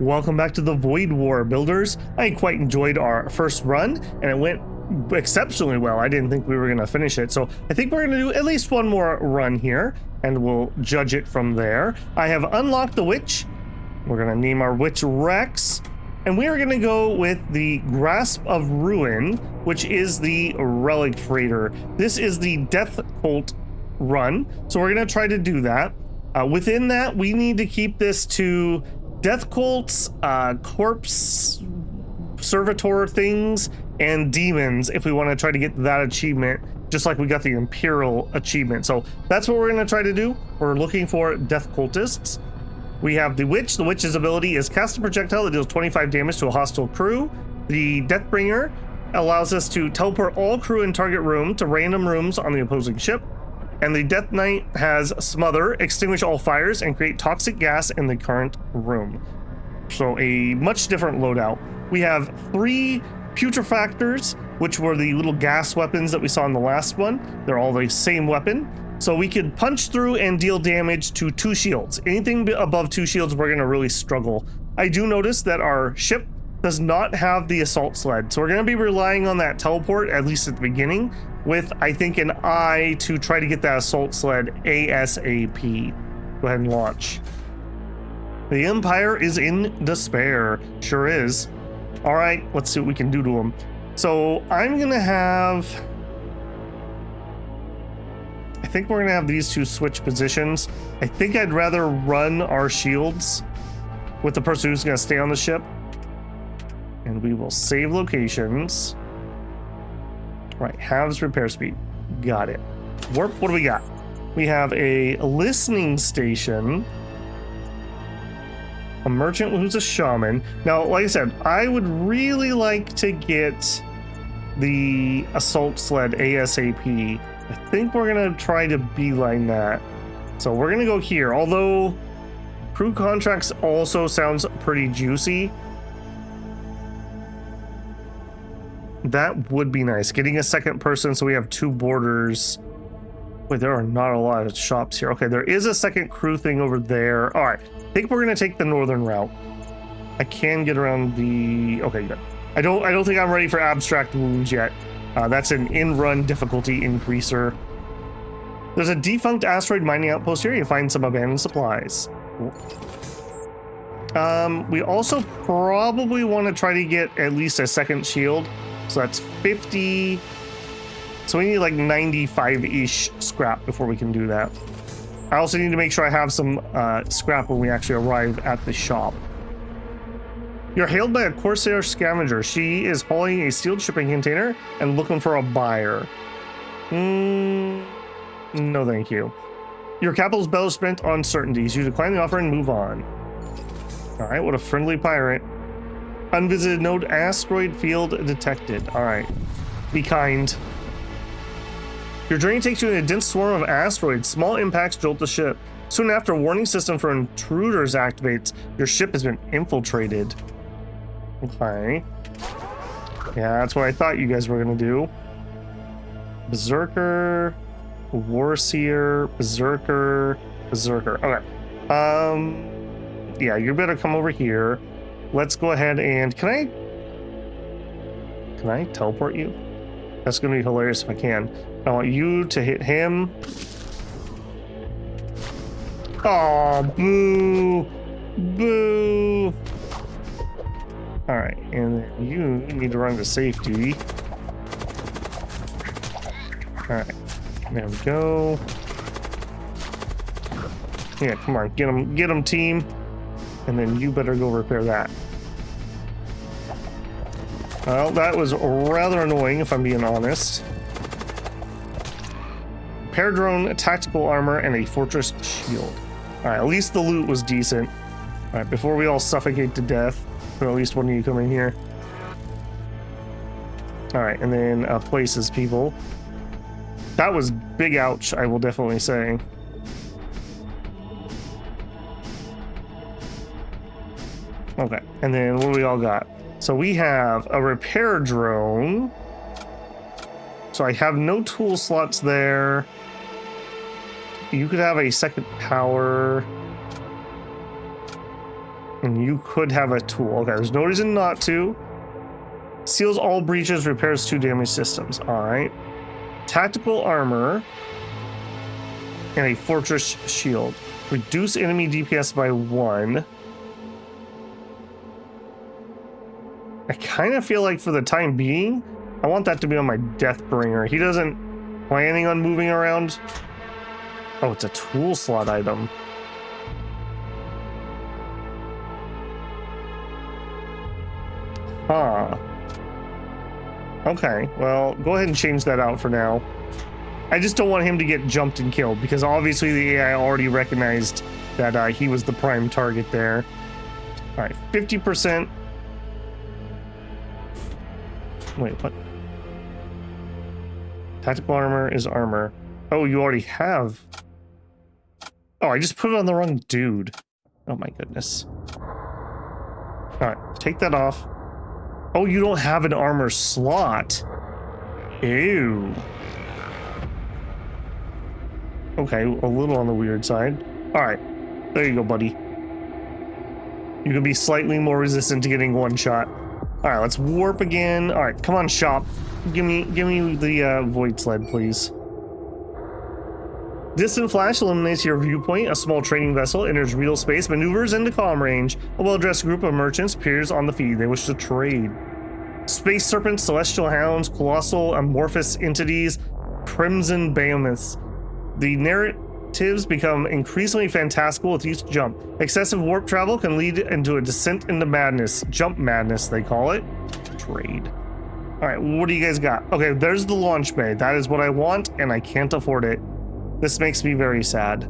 Welcome back to the Void War builders. I quite enjoyed our first run and it went exceptionally well. I didn't think we were going to finish it, so I think we're going to do at least one more run here and we'll judge it from there. I have unlocked the witch. We're going to name our witch Rex, and we are going to go with the Grasp of Ruin, which is the relic freighter. This is the Death Cult run, so we're going to try to do that. Within that, we need to keep this to Death Cults, corpse servitor things, and demons if we want to try to get that achievement, just like we got the Imperial achievement. So that's what we're going to try to do. We're looking for Death Cultists. We have the Witch. The Witch's ability is cast a projectile that deals 25 damage to a hostile crew. The Deathbringer allows us to teleport all crew in target room to random rooms on the opposing ship. And the Death Knight has Smother, extinguish all fires, and create toxic gas in the current room. So a much different loadout. We have 3 Putrefactors, which were the little gas weapons that we saw in the last one. They're all the same weapon. So we could punch through and deal damage to 2 shields. Anything above 2 shields, we're going to really struggle. I do notice that our ship does not have the assault sled, so we're going to be relying on that teleport, at least at the beginning, with, I think, an eye to try to get that assault sled ASAP. Go ahead and launch. The Empire is in despair. Sure is. All right, let's see what we can do to them. So I'm going to have... I think we're going to have these 2 switch positions. I think I'd rather run our shields with the person who's going to stay on the ship. And we will save locations. Right, halves repair speed. Got it. Warp, what do we got? We have a listening station. A merchant who's a shaman. Now, like I said, I would really like to get the assault sled ASAP. I think we're going to try to beeline that. So we're going to go here. Although crew contracts also sounds pretty juicy. That would be nice. Getting a second person so we have 2 borders. Wait, there are not a lot of shops here. Okay, there is a second crew thing over there. All right, I think we're going to take the northern route. I can get around the... Okay, good. I don't think I'm ready for abstract wounds yet. That's an in-run difficulty increaser. There's a defunct asteroid mining outpost here. You find some abandoned supplies. Cool. We also probably want to try to get at least a second shield. So that's 50. So we need like 95-ish scrap before we can do that. I also need to make sure I have some scrap when we actually arrive at the shop. You're hailed by a Corsair scavenger. She is hauling a sealed shipping container and looking for a buyer. No, thank you. Your capital's bell is spent on certainties. You decline the offer and move on. All right, what a friendly pirate. Unvisited node asteroid field detected. All right, be kind. Your journey takes you in a dense swarm of asteroids. Small impacts jolt the ship. Soon after, a warning system for intruders activates. Your ship has been infiltrated. Okay. Yeah, that's what I thought you guys were gonna do. Berserker, Warseer, Berserker, Berserker. Okay. Yeah, you better come over here. Let's go ahead and can I teleport you? That's gonna be hilarious if I can. I want you to hit him. Oh, boo, boo. All right, and then you need to run to safety. All right, there we go. Yeah, come on, get him, team. And then you better go repair that. Well, that was rather annoying, if I'm being honest. Repair drone, tactical armor, and a fortress shield. All right, at least the loot was decent. All right, before we all suffocate to death. Or at least one of you come in here. All right, and then places, people. That was big ouch, I will definitely say. Okay, and then what do we all got? So we have a repair drone. So I have no tool slots there. You could have a second power. And you could have a tool. Okay, there's no reason not to. Seals all breaches, repairs 2 damage systems. All right. Tactical armor and a fortress shield. Reduce enemy DPS by 1. I kind of feel like for the time being, I want that to be on my Deathbringer. He doesn't planning on moving around. Oh, it's a tool slot item. Huh. Okay, well, go ahead and change that out for now. I just don't want him to get jumped and killed because obviously the AI already recognized that he was the prime target there. All right, 50%. Wait, what? Tactical armor is armor. Oh, you already have. Oh, I just put it on the wrong dude. Oh my goodness. All right, take that off. Oh, you don't have an armor slot. Ew. Okay, a little on the weird side. All right, there you go, buddy. You can be slightly more resistant to getting one shot. All right, let's warp again. All right, come on, shop. Give me the void sled, please. Distant flash eliminates your viewpoint. A small trading vessel enters real space, maneuvers into comm range. A well-dressed group of merchants appears on the feed. They wish to trade. Space serpents, celestial hounds, colossal amorphous entities, crimson behemoths. The narratives become increasingly fantastical with each jump. Excessive warp travel can lead into a descent into madness. Jump madness, they call it. Trade. All right, what do you guys got? Okay, there's the launch bay. That is what I want, and I can't afford it. This makes me very sad.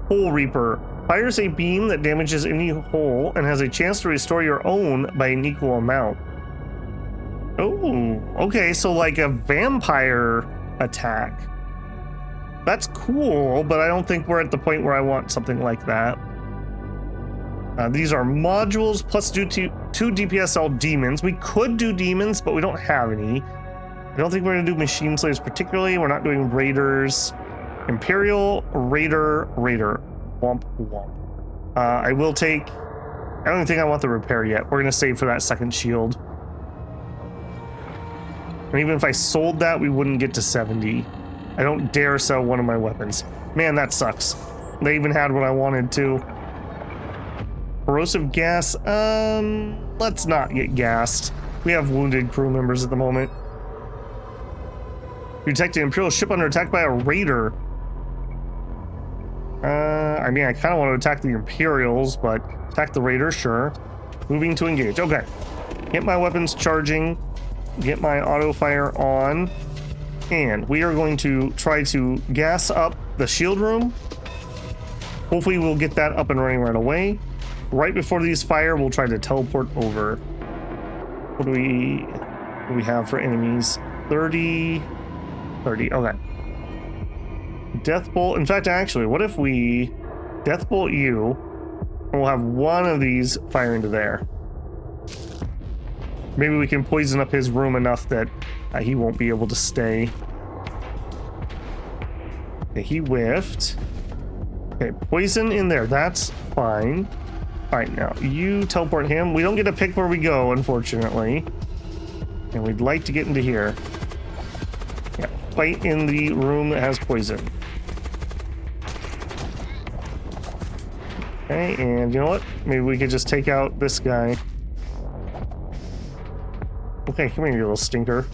Hole Reaper. Fires a beam that damages any hole and has a chance to restore your own by an equal amount. Oh, okay, so like a vampire attack. That's cool, but I don't think we're at the point where I want something like that. These are modules plus 2 DPSL demons. We could do demons, but we don't have any. I don't think we're going to do machine slaves particularly. We're not doing raiders. Imperial, raider. Womp womp. I will take... I don't even think I want the repair yet. We're going to save for that second shield. And even if I sold that, we wouldn't get to 70. I don't dare sell one of my weapons. Man, that sucks. They even had what I wanted to. Corrosive gas. Let's not get gassed. We have wounded crew members at the moment. You detect an Imperial ship under attack by a raider. I mean, I kind of want to attack the Imperials, but attack the raiders, sure. Moving to engage. Okay. Get my weapons charging. Get my auto fire on. And we are going to try to gas up the shield room. Hopefully we'll get that up and running right away. Right before these fire, we'll try to teleport over. What do we have for enemies? 30. Okay. Deathbolt. In fact, actually, what if we Deathbolt you, and we'll have one of these fire into there. Maybe we can poison up his room enough that he won't be able to stay. Okay, he whiffed. Okay, poison in there. That's fine. All right, now you teleport him. We don't get to pick where we go, unfortunately. And we'd like to get into here. Yeah, fight in the room that has poison. Okay, and you know what? Maybe we could just take out this guy. Okay, come here, you little stinker.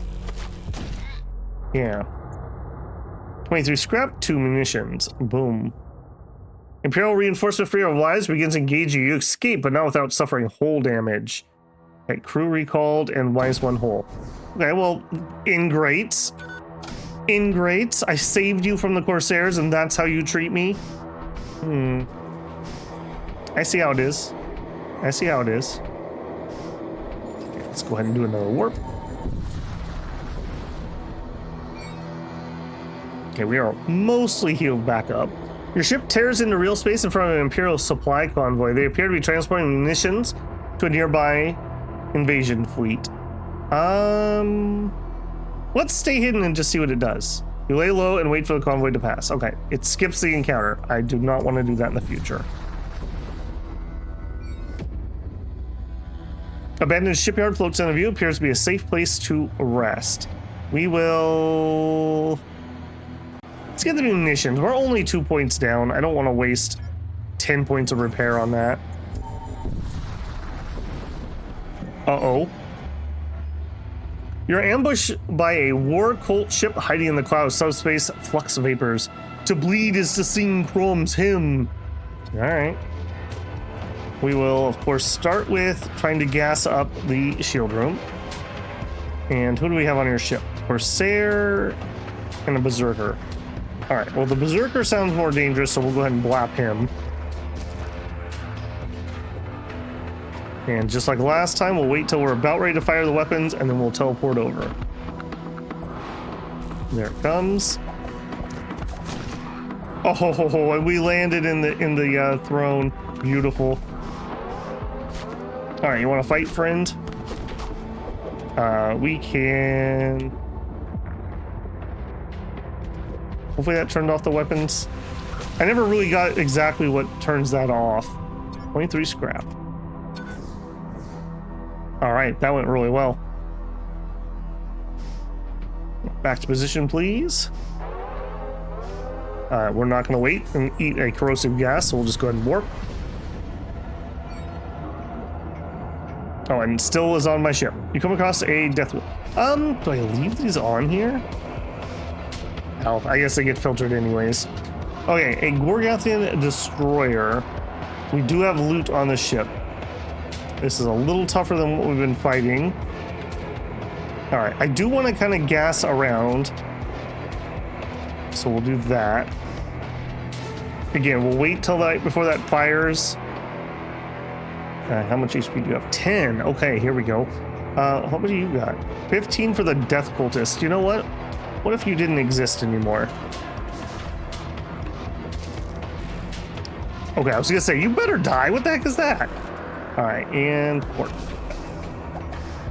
Yeah. 23 scrap, 2 munitions. Boom. Imperial reinforcement for your lives begins engaging you. Escape, but not without suffering hull damage. Okay, crew recalled and wise 1 hull. Okay, well, ingrates. Ingrates. I saved you from the Corsairs, and that's how you treat me? I see how it is. I see how it is. Okay, let's go ahead and do another warp. Okay, we are mostly healed back up. Your ship tears into real space in front of an Imperial supply convoy. They appear to be transporting munitions to a nearby invasion fleet. Let's stay hidden and just see what it does. You lay low and wait for the convoy to pass. Okay, it skips the encounter. I do not want to do that in the future. Abandoned shipyard floats in view. Appears to be a safe place to rest. We will... Let's get the munitions. We're only 2 points down. I don't want to waste 10 points of repair on that. Uh-oh. You're ambushed by a war cult ship hiding in the cloud of subspace flux vapors. To bleed is to sing Chrome's hymn. Alright. We will, of course, start with trying to gas up the shield room. And who do we have on your ship? Corsair and a Berserker. Alright, well, the Berserker sounds more dangerous, so we'll go ahead and blap him. And just like last time, we'll wait till we're about ready to fire the weapons, and then we'll teleport over. There it comes. Oh, ho, ho, ho, and we landed in the throne. Beautiful. All right, you want to fight, friend? We can. Hopefully that turned off the weapons. I never really got exactly what turns that off. 23 scrap. All right, that went really well. Back to position, please. We're not going to wait and eat a corrosive gas, so we'll just go ahead and warp. Oh, and still is on my ship. You come across a death... do I leave these on here? Oh, I guess they get filtered anyways. Okay, a Gorgathian destroyer. We do have loot on the ship. This is a little tougher than what we've been fighting. All right, I do want to kind of gas around. So we'll do that. Again, we'll wait till right before that fires. How much HP do you have? 10. Okay, here we go. How much do you got? 15 for the Death Cultist. You know what? What if you didn't exist anymore? Okay, I was gonna say, you better die. What the heck is that? All right, and port.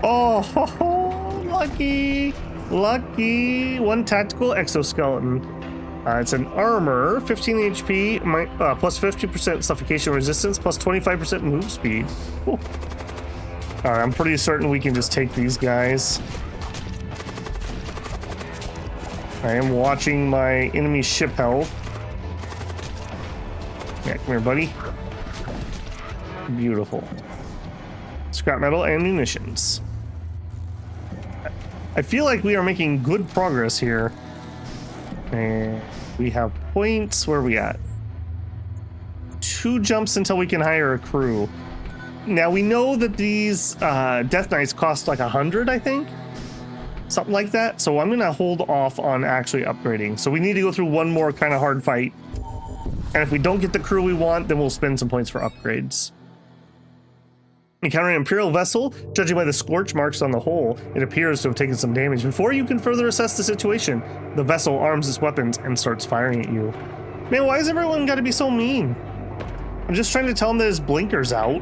Oh, ho, ho, lucky. Lucky. One tactical exoskeleton. It's an armor, 15 HP, plus 50% suffocation resistance, plus 25% move speed. All right, I'm pretty certain we can just take these guys. I am watching my enemy ship health. Yeah, come here, buddy. Beautiful. Scrap metal and munitions. I feel like we are making good progress here. And we have points. Where are we at? 2 jumps until we can hire a crew. Now we know that these Death Knights cost like 100, I think. Something like that. So I'm gonna hold off on actually upgrading. So we need to go through one more kind of hard fight. And if we don't get the crew we want, then we'll spend some points for upgrades. Encountering an Imperial vessel, judging by the scorch marks on the hull, it appears to have taken some damage. Before you can further assess the situation, the vessel arms its weapons and starts firing at you. Man, why has everyone got to be so mean? I'm just trying to tell him that his blinker's out.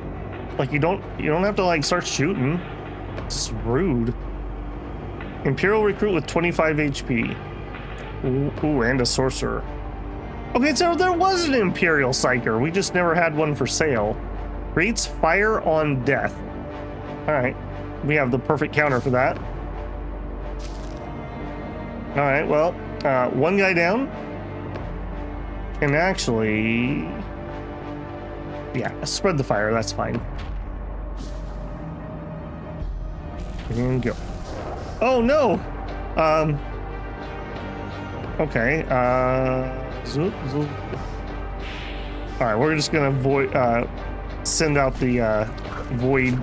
Like, you don't have to like start shooting. It's just rude. Imperial recruit with 25 HP. Ooh, and a sorcerer. Okay, so there was an Imperial Psyker. We just never had one for sale. Creates fire on death. All right, we have the perfect counter for that. All right, well, one guy down. And actually, yeah, spread the fire, that's fine. And go. Oh no! Okay, zoop, zoop. All right, we're just gonna send out the void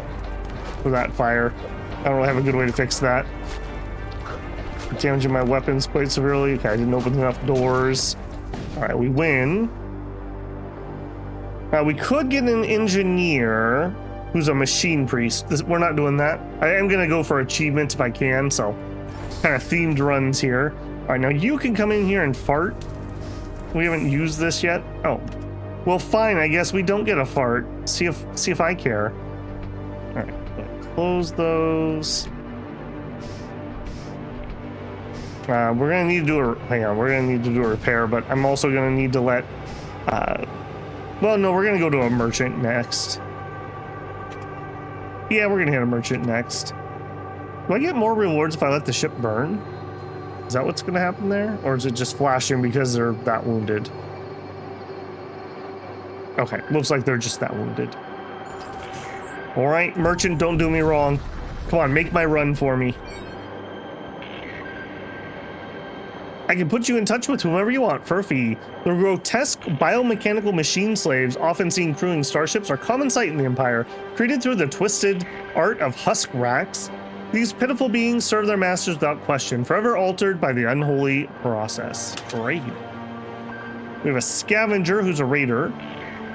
for that fire. I don't really have a good way to fix that. Damaging my weapons quite severely. Okay, I didn't open enough doors. All right, we win. We could get an engineer who's a machine priest. We're not doing that. I am gonna go for achievements if I can, so kind of themed runs here. All right, now you can come in here and fart. We haven't used this yet. Oh, well, fine. I guess we don't get a fart. See if I care. All right, close those. We're gonna need to do a hang on. We're gonna need to do a repair, but I'm also gonna need to let. Well, no, we're gonna go to a merchant next. Yeah, we're gonna hit a merchant next. Do I get more rewards if I let the ship burn? Is that what's gonna happen there? Or is it just flashing because they're that wounded? Okay, looks like they're just that wounded. All right, merchant, don't do me wrong. Come on, make my run for me. I can put you in touch with whomever you want for a fee. The grotesque biomechanical machine slaves often seen crewing starships are common sight in the Empire. Created through the twisted art of husk racks, these pitiful beings serve their masters without question, forever altered by the unholy process. Great. We have a scavenger who's a raider,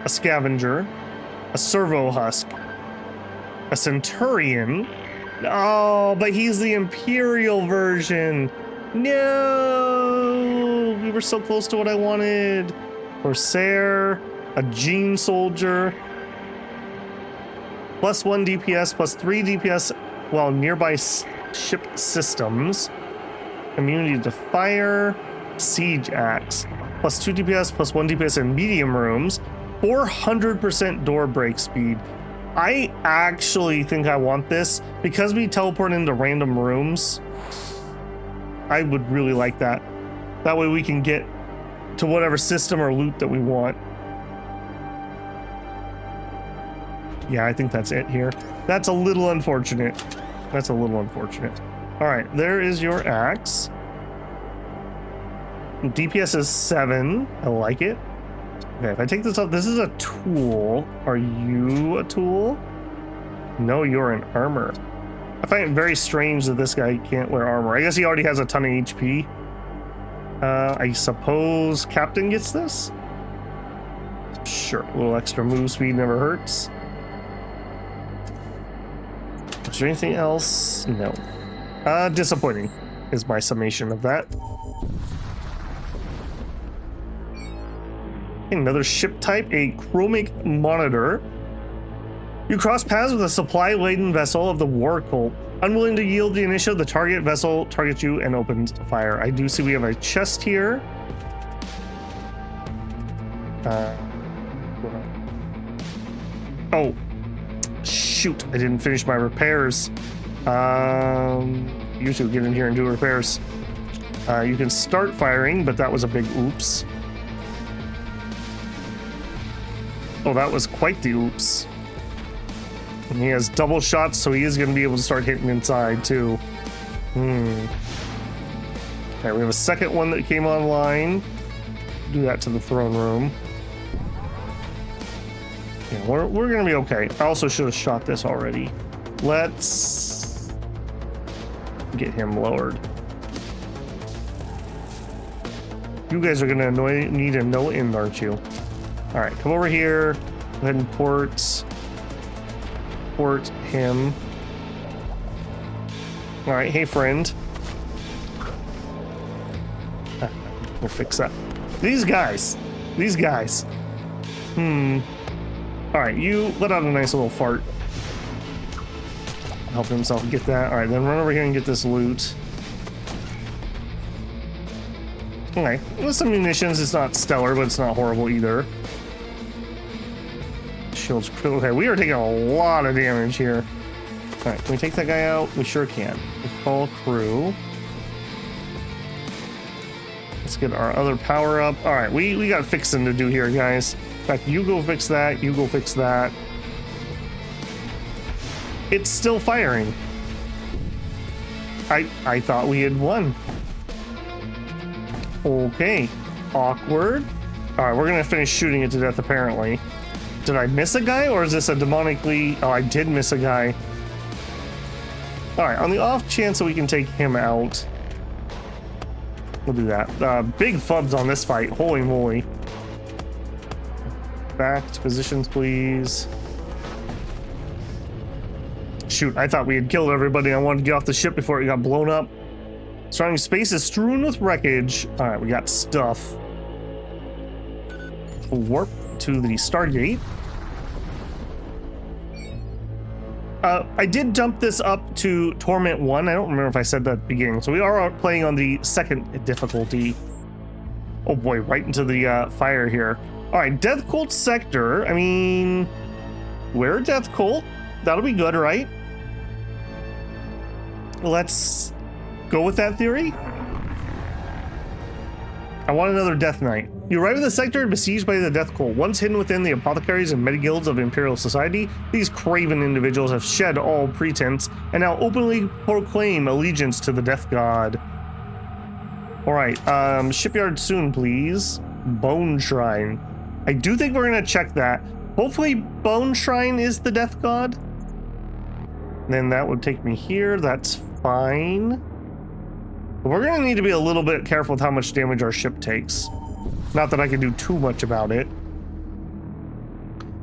a scavenger, a servo husk, a centurion. Oh, but he's the Imperial version. No, we were so close to what I wanted. Corsair, a Gene soldier, +1 DPS, +3 DPS while nearby ship systems, immunity to fire, siege axe, +2 DPS, +1 DPS in medium rooms, 400% door break speed. I actually think I want this because we teleport into random rooms. I would really like that. That way we can get to whatever system or loot that we want. Yeah, I think that's it here. That's a little unfortunate. That's a little unfortunate. All right, there is your axe. DPS is 7. I like it. Okay, if I take this off, this is a tool. Are you a tool? No, you're an armor. I find it very strange that this guy can't wear armor. I guess he already has a ton of HP. I suppose Captain gets this? Sure, a little extra move speed never hurts. Is there anything else? No. Disappointing is my summation of that. Another ship type, a chromic monitor. You cross paths with a supply-laden vessel of the War Cult. Unwilling to yield the initiative, the target vessel targets you and opens fire. I do see we have a chest here. Oh, shoot, I didn't finish my repairs. You two get in here and do repairs. You can start firing, but that was a big oops. Oh, that was quite the oops. And he has double shots, so he is going to be able to start hitting inside, too. Okay, we have a second one that came online. Do that to the throne room. Yeah, we're going to be okay. I also should have shot this already. Let's get him lowered. You guys are going to need a no end, aren't you? All right, come over here. Go ahead and port him. All right, hey friend. We'll fix that. These guys. All right, you let out a nice little fart. Help himself get that. All right, then run over here and get this loot. Okay, with some munitions, it's not stellar, but it's not horrible either. Shields critical. Okay, we are taking a lot of damage here. All right, can we take that guy out? We sure can. We call crew. Let's get our other power up. All right, we got fixing to do here, guys. In fact, you go fix that. You go fix that. It's still firing. I thought we had won. Okay, awkward. All right, we're gonna finish shooting it to death apparently. Did I miss a guy, or is this a demonically... Oh, I did miss a guy. All right, on the off chance that we can take him out, we'll do that. Big fubs on this fight. Holy moly. Back to positions, please. Shoot, I thought we had killed everybody. I wanted to get off the ship before it got blown up. Surrounding space is strewn with wreckage. All right, we got stuff. Warp to the Stargate. I did dump this up to Torment 1. I don't remember if I said that at the beginning. So we are playing on the second difficulty. Oh boy, right into the fire here. All right, Death Cult sector. I mean, we're Death Cult. That'll be good, right? Let's go with that theory. I want another Death Knight. You arrive in the sector besieged by the Death Cult. Once hidden within the apothecaries and medi-guilds of Imperial Society, these craven individuals have shed all pretense and now openly proclaim allegiance to the Death God. Alright, shipyard soon, please. Bone Shrine. I do think we're gonna check that. Hopefully Bone Shrine is the Death God. Then that would take me here. That's fine. But we're gonna need to be a little bit careful with how much damage our ship takes. Not that I can do too much about it.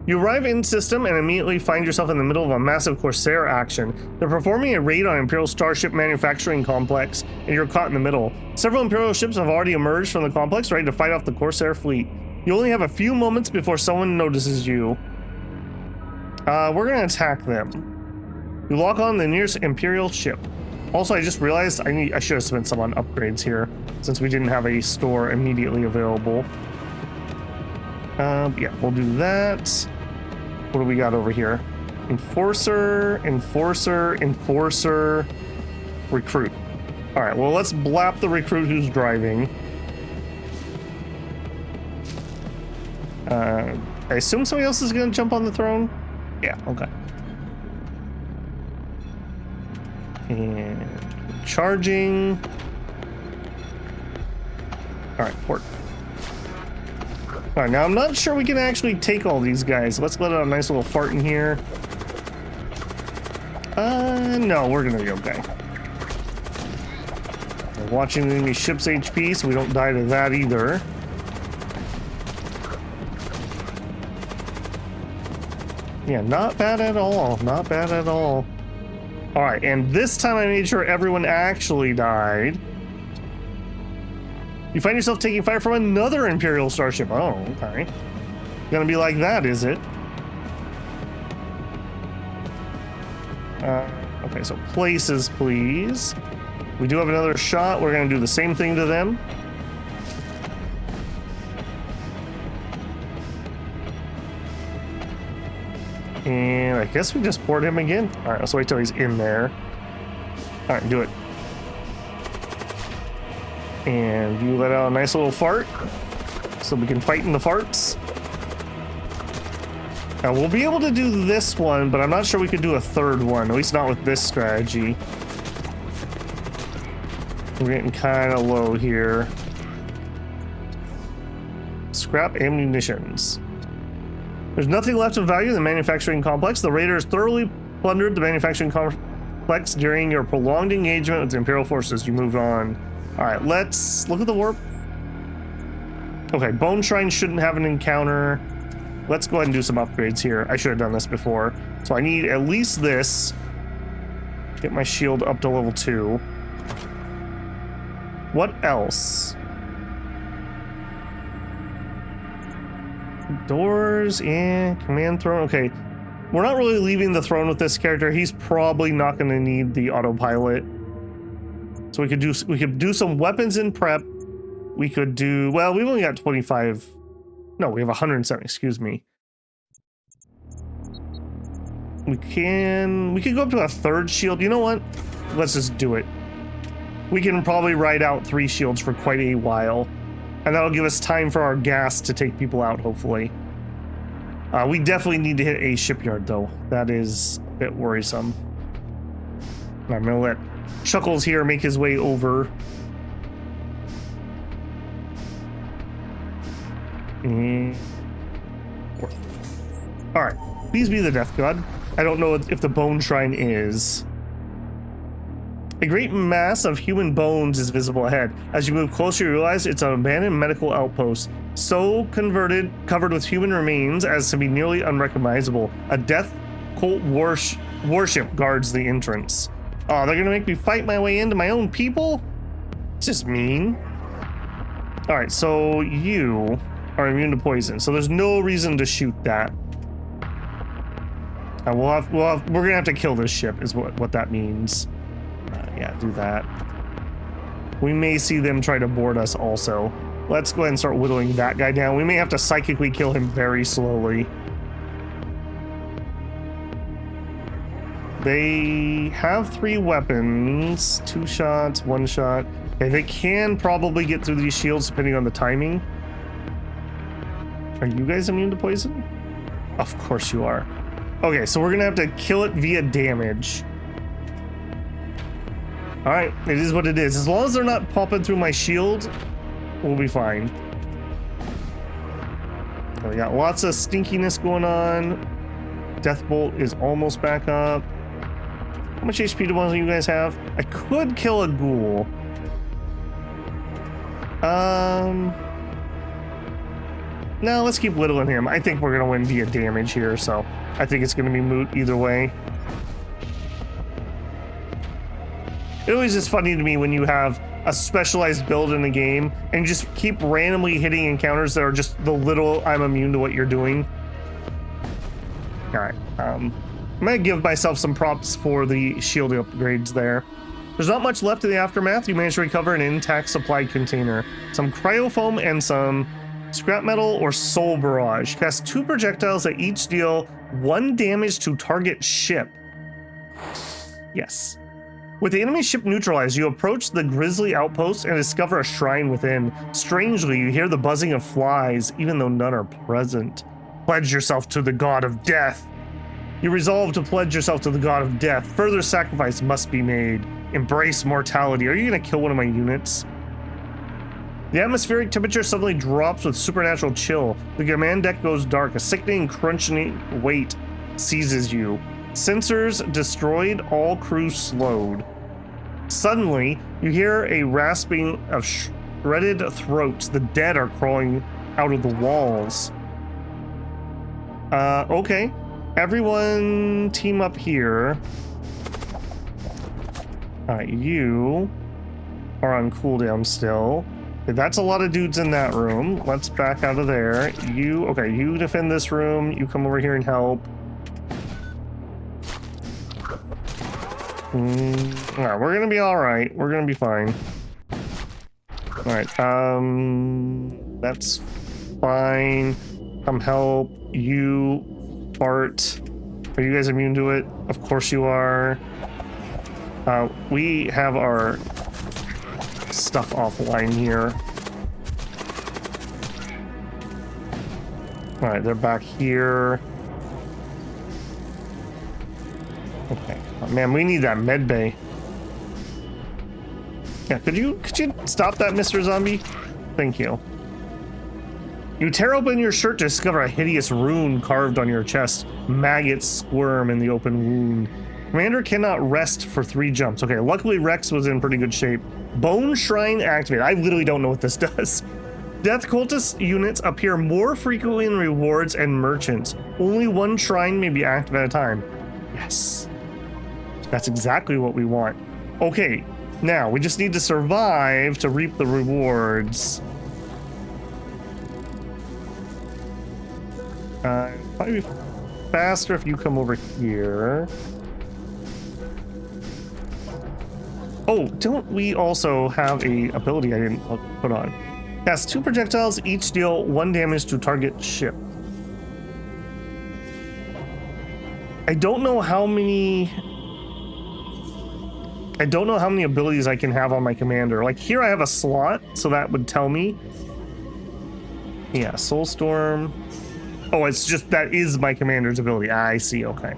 You arrive in system and immediately find yourself in the middle of a massive Corsair action. They're performing a raid on Imperial Starship Manufacturing Complex, and you're caught in the middle. Several Imperial ships have already emerged from the complex, ready to fight off the Corsair fleet. You only have a few moments before someone notices you. We're gonna attack them. You lock on the nearest Imperial ship. Also, I just realized I should have spent some on upgrades here, since we didn't have a store immediately available. Yeah, we'll do that. What do we got over here? Enforcer, Enforcer, Enforcer, Recruit. All right, well, let's blap the recruit who's driving. I assume somebody else is going to jump on the throne? Yeah, okay. And charging. All right, port. All right, now I'm not sure we can actually take all these guys. Let's let out a nice little fart in here. No, we're gonna be okay. We're watching the enemy ship's HP, so we don't die to that either. Yeah, not bad at all. Not bad at all. All right, and this time I made sure everyone actually died. You find yourself taking fire from another Imperial starship. Oh, okay. Gonna be like that, is it? Okay, so places, please. We do have another shot. We're gonna do the same thing to them. And I guess we just poured him again. All right, let's wait till he's in there. All right, do it. And you let out a nice little fart so we can fight in the farts. Now we'll be able to do this one, but I'm not sure we could do a third one, at least not with this strategy. We're getting kind of low here. Scrap ammunitions. There's nothing left of value in the manufacturing complex. The raiders thoroughly plundered the manufacturing complex during your prolonged engagement with the Imperial forces. You moved on. All right, let's look at the warp. Okay, Bone Shrine shouldn't have an encounter. Let's go ahead and do some upgrades here. I should have done this before. So I need at least this. Get my shield up to level 2. What else? Doors and command throne. Okay, we're not really leaving the throne with this character. He's probably not going to need the autopilot. So we could do some weapons in prep. We could do, well, we've only got 25. No, we have 107, excuse me. We could go up to a third shield. You know what? Let's just do it. We can probably ride out 3 shields for quite a while. And that'll give us time for our gas to take people out, hopefully. We definitely need to hit a shipyard, though. That is a bit worrisome. I'm gonna let Chuckles here make his way over. Alright, please be the Death God. I don't know if the Bone Shrine is. A great mass of human bones is visible ahead. As you move closer, you realize it's an abandoned medical outpost, so covered with human remains as to be nearly unrecognizable. A Death Cult warship guards the entrance. Oh, they're gonna make me fight my way into my own people? It's just mean. All right, so you are immune to poison, so there's no reason to shoot that. We're gonna have to kill this ship, is what that means. Yeah, do that. We may see them try to board us also. Let's go ahead and start whittling that guy down. We may have to psychically kill him very slowly. They have 3 weapons, 2 shots, 1 shot. Okay, they can probably get through these shields depending on the timing. Are you guys immune to poison? Of course you are. Okay, so we're gonna have to kill it via damage. All right, it is what it is. As long as they're not popping through my shield, we'll be fine. We got lots of stinkiness going on. Deathbolt is almost back up. How much HP do one of you guys have? I could kill a ghoul. No, let's keep whittling him. I think we're gonna win via damage here, so I think it's gonna be moot either way. It always is funny to me when you have a specialized build in the game and you just keep randomly hitting encounters that are just the little I'm immune to what you're doing. All right, I'm gonna give myself some props for the shield upgrades there. There's not much left of the aftermath. You managed to recover an intact supply container, some cryofoam, and some scrap metal or soul barrage. Cast 2 projectiles that each deal 1 damage to target ship. Yes. With the enemy ship neutralized, you approach the grisly outpost and discover a shrine within. Strangely, you hear the buzzing of flies, even though none are present. Pledge yourself to the god of death. You resolve to pledge yourself to the god of death. Further sacrifice must be made. Embrace mortality. Are you gonna kill one of my units? The atmospheric temperature suddenly drops with supernatural chill. The command deck goes dark. A sickening, crunching weight seizes you. Sensors destroyed, all crew slowed. Suddenly, you hear a rasping of shredded throats. The dead are crawling out of the walls. Okay. Everyone team up here. Alright, you are on cooldown still. Okay, that's a lot of dudes in that room. Let's back out of there. Okay, you defend this room. You come over here and help. Alright, we're gonna be alright. We're gonna be fine. Alright, that's fine. Come help. You, Bart. Are you guys immune to it? Of course you are. We have our stuff offline here. Alright, they're back here. Okay. Oh, man, we need that med bay. Yeah, could you stop that, Mr. Zombie? Thank you. You tear open your shirt to discover a hideous rune carved on your chest. Maggots squirm in the open wound. Commander cannot rest for 3 jumps. Okay, luckily Rex was in pretty good shape. Bone Shrine activated. I literally don't know what this does. Death Cultist units appear more frequently in rewards and merchants. Only 1 shrine may be active at a time. Yes. That's exactly what we want. Okay, now we just need to survive to reap the rewards. Probably be faster if you come over here. Oh, don't we also have a ability I didn't put on? Cast 2 projectiles, each deal 1 damage to target ship. I don't know how many abilities I can have on my commander. Like here I have a slot, so that would tell me. Yeah, Soulstorm. Oh, it's just that is my commander's ability. I see, okay.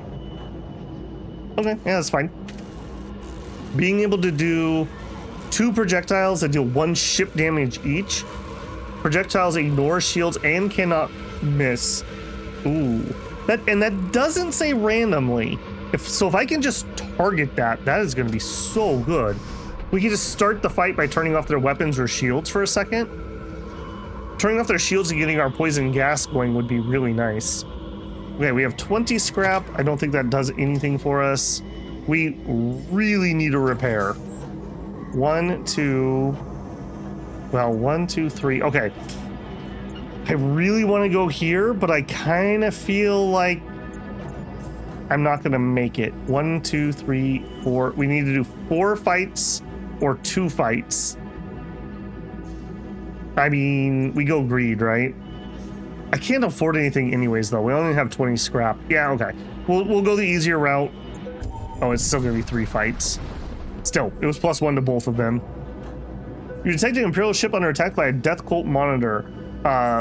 Okay, yeah, that's fine. Being able to do 2 projectiles that deal 1 ship damage each. Projectiles ignore shields and cannot miss. Ooh. That doesn't say randomly. If I can just target that is going to be so good. We can just start the fight by turning off their weapons or shields for a second. Turning off their shields and getting our poison gas going would be really nice. Okay, we have 20 scrap. I don't think that does anything for us. We really need a repair. 1, 2... Well, 1, 2, 3. Okay. I really want to go here, but I kind of feel like I'm not going to make it. 1, 2, 3, 4. We need to do 4 fights or 2 fights. I mean, we go greed, right? I can't afford anything anyways, though. We only have 20 scrap. Yeah, okay. We'll go the easier route. Oh, it's still gonna be 3 fights. Still, it was +1 to both of them. You detect an Imperial ship under attack by a Death Cult monitor.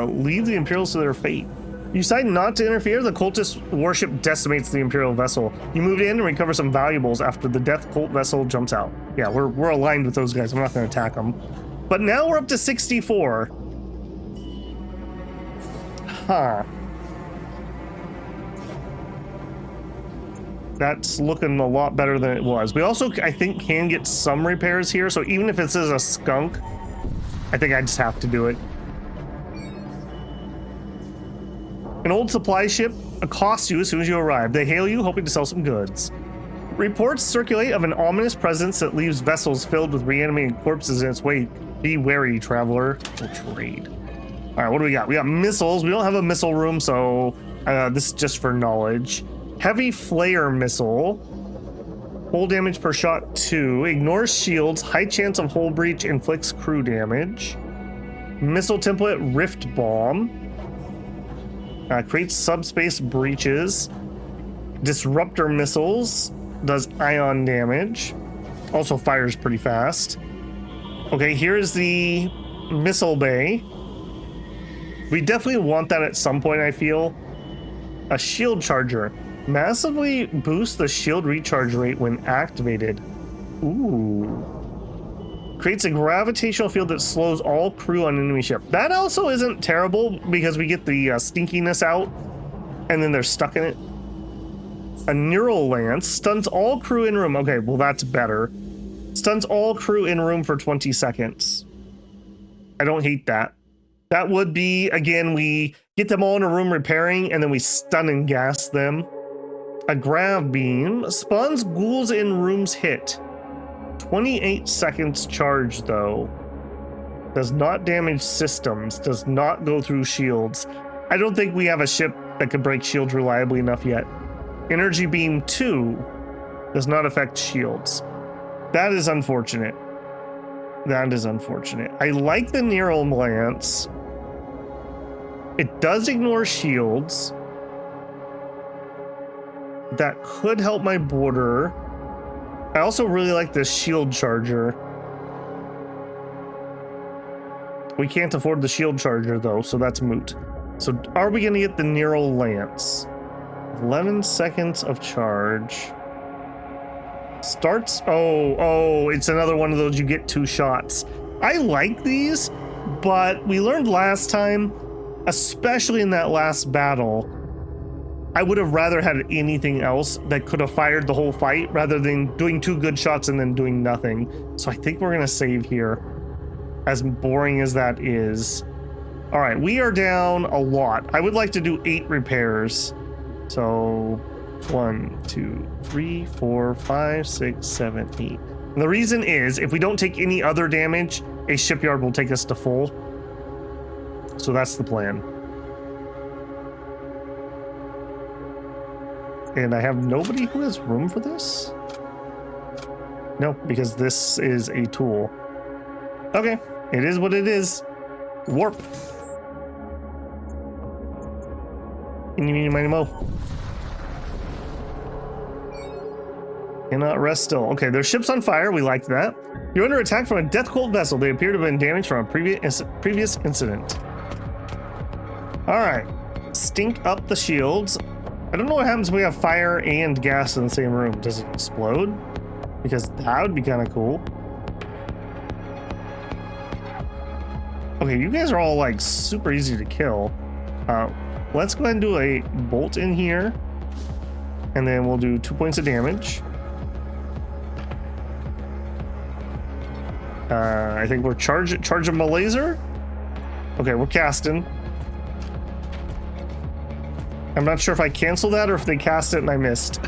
Leave the Imperials to their fate. You decide not to interfere. The cultist warship decimates the Imperial vessel. You move in and recover some valuables after the Death Cult vessel jumps out. Yeah, we're aligned with those guys. I'm not going to attack them. But now we're up to 64. Huh. That's looking a lot better than it was. We also, I think, can get some repairs here. So even if it says a skunk, I think I just have to do it. An old supply ship accosts you as soon as you arrive. They hail you, hoping to sell some goods. Reports circulate of an ominous presence that leaves vessels filled with reanimated corpses in its wake. Be wary, traveler. We'll trade. All right, what do we got? We got missiles. We don't have a missile room, so this is just for knowledge. Heavy flare missile. Hull damage per shot 2. Ignores shields. High chance of hull breach. Inflicts crew damage. Missile template Rift Bomb. Creates subspace breaches. Disruptor missiles. Does ion damage. Also fires pretty fast. Okay, here's the missile bay. We definitely want that at some point, I feel. A shield charger. Massively boosts the shield recharge rate when activated. Ooh. Creates a gravitational field that slows all crew on enemy ship. That also isn't terrible because we get the stinkiness out and then they're stuck in it. A neural lance stuns all crew in room. Okay, well that's better. Stuns all crew in room for 20 seconds. I don't hate that. That would be, again, we get them all in a room repairing and then we stun and gas them. A grav beam spawns ghouls in rooms hit. 28 seconds charge though. Does not damage systems. Does not go through shields. I don't think we have a ship that could break shields reliably enough yet. Energy beam 2 does not affect shields. That is unfortunate. That is unfortunate. I like the Neural Lance. It does ignore shields. That could help my border. I also really like this shield charger. We can't afford the shield charger though, so that's moot. So are we gonna get the Neural Lance? 11 seconds of charge. Starts, oh, it's another one of those you get 2 shots. I like these, but we learned last time, especially in that last battle, I would have rather had anything else that could have fired the whole fight rather than doing 2 good shots and then doing nothing. So I think we're gonna save here, as boring as that is. All right, we are down a lot. I would like to do 8 repairs. So 1, 2, 3, 4, 5, 6, 7, 8. And the reason is if we don't take any other damage, a shipyard will take us to full. So that's the plan. And I have nobody who has room for this? No, because this is a tool. Okay, it is what it is. Warp. Eeny, meeny, miny, mo. Cannot rest still. Okay, their ship's on fire. We like that. You're under attack from a Death Cult vessel. They appear to have been damaged from a previous incident. All right. Stink up the shields. I don't know what happens when we have fire and gas in the same room. Does it explode? Because that would be kind of cool. Okay, you guys are all like super easy to kill. Let's go ahead and do a bolt in here. And then we'll do 2 points of damage. I think we're charging my laser. Okay, we're casting. I'm not sure if I cancel that or if they cast it and I missed.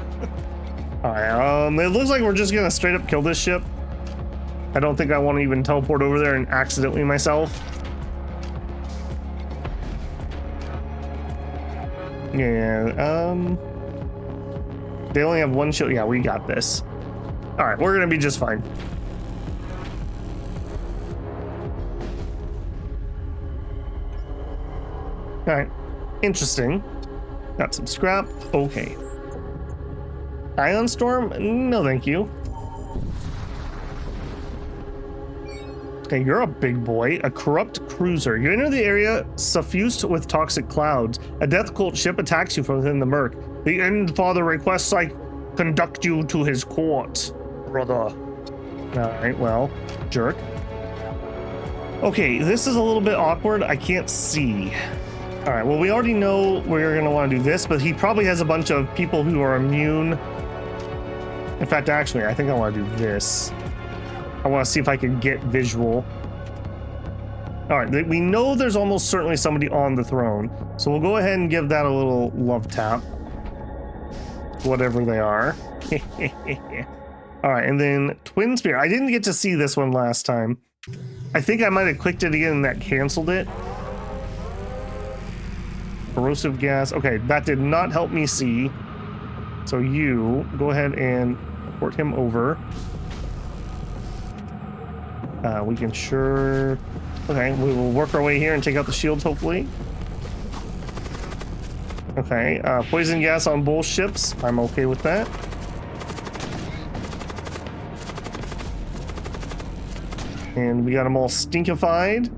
All right, it looks like we're just gonna straight up kill this ship. I don't think I want to even teleport over there and accidentally myself. Yeah, they only have 1 shield. Yeah, we got this. All right, we're gonna be just fine. All right, interesting. Got some scrap. Okay. Ion Storm? No, thank you. Okay, you're a big boy. A corrupt cruiser. You enter the area suffused with toxic clouds. A death cult ship attacks you from within the murk. The End Father requests I conduct you to his court, brother. Alright, well, jerk. Okay, this is a little bit awkward. I can't see. Alright, well, we already know we're going to want to do this, but he probably has a bunch of people who are immune. In fact, actually, I think I want to do this. I want to see if I can get visual. Alright, we know there's almost certainly somebody on the throne, so we'll go ahead and give that a little love tap. Whatever they are. Alright, and then Twin Spear. I didn't get to see this one last time. I think I might have clicked it again and that canceled it. Corrosive gas. Okay, that did not help me see. So you go ahead and port him over. We can sure... Okay, we will work our way here and take out the shields, hopefully. Okay, poison gas on both ships. I'm okay with that. And we got them all stinkified.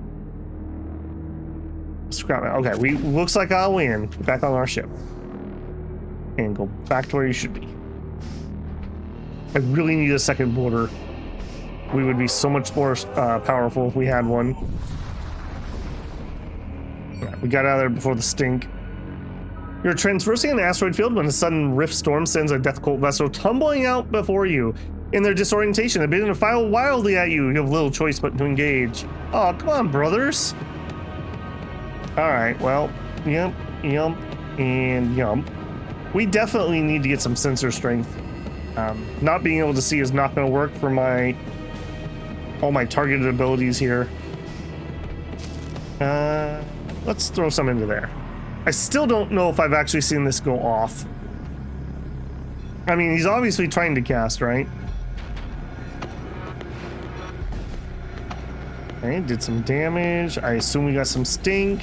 Scrap it. Okay, looks like I'll win. Back on our ship. And go back to where you should be. I really need a second border. We would be so much more powerful if we had one. Right, we got out of there before the stink. You're traversing an asteroid field when a sudden rift storm sends a death cult vessel tumbling out before you. In their disorientation, they begin to fire wildly at you. You have little choice but to engage. Oh, come on, brothers. Alright, well, yump, and yump. We definitely need to get some sensor strength. Not being able to see is not going to work for all my targeted abilities here. Let's throw some into there. I still don't know if I've actually seen this go off. I mean, he's obviously trying to cast, right? Okay, did some damage. I assume we got some stink.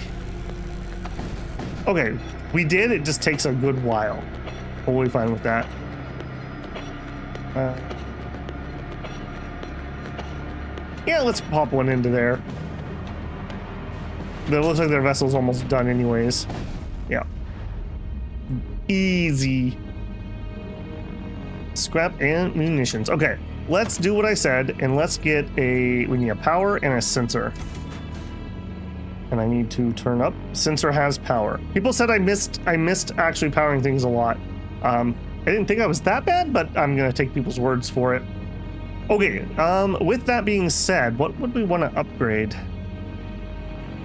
Okay, we did. It just takes a good while. Totally fine with that. Yeah, let's pop one into there. It looks like their vessel's almost done anyways. Yeah. Easy. Scrap and munitions. Okay, let's do what I said, and let's get we need a power and a sensor. And I need to turn up. Sensor has power. People said I missed actually powering things a lot. I didn't think I was that bad, but I'm gonna take people's words for it. Okay, with that being said, what would we want to upgrade?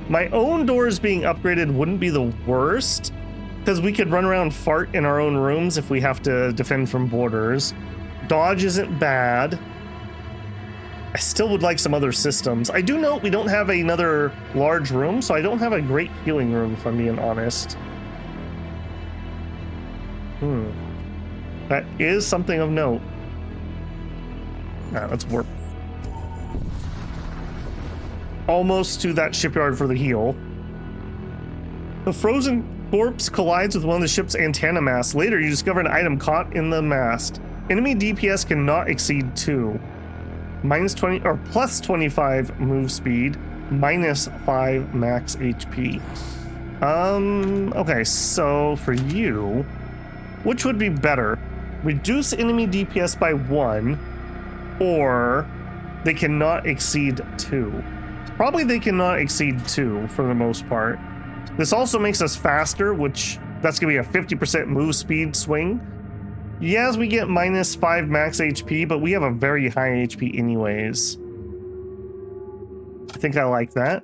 My own doors being upgraded wouldn't be the worst, because we could run around fart in our own rooms if we have to defend from borders. Dodge isn't bad. I still would like some other systems. I do note we don't have another large room, so I don't have a great healing room, if I'm being honest. That is something of note. Let's warp. Almost to that shipyard for the heal. The frozen corpse collides with one of the ship's antenna masts. Later, you discover an item caught in the mast. Enemy DPS cannot exceed 2. Minus 20 or plus 25 move speed, minus 5 max HP. Okay, so for you, which would be better? Reduce enemy DPS by 1, or they cannot exceed 2. Probably they cannot exceed 2 for the most part. This also makes us faster, which that's gonna be a 50% move speed swing. Yes, we get minus 5 max HP, but we have a very high HP anyways. I think I like that.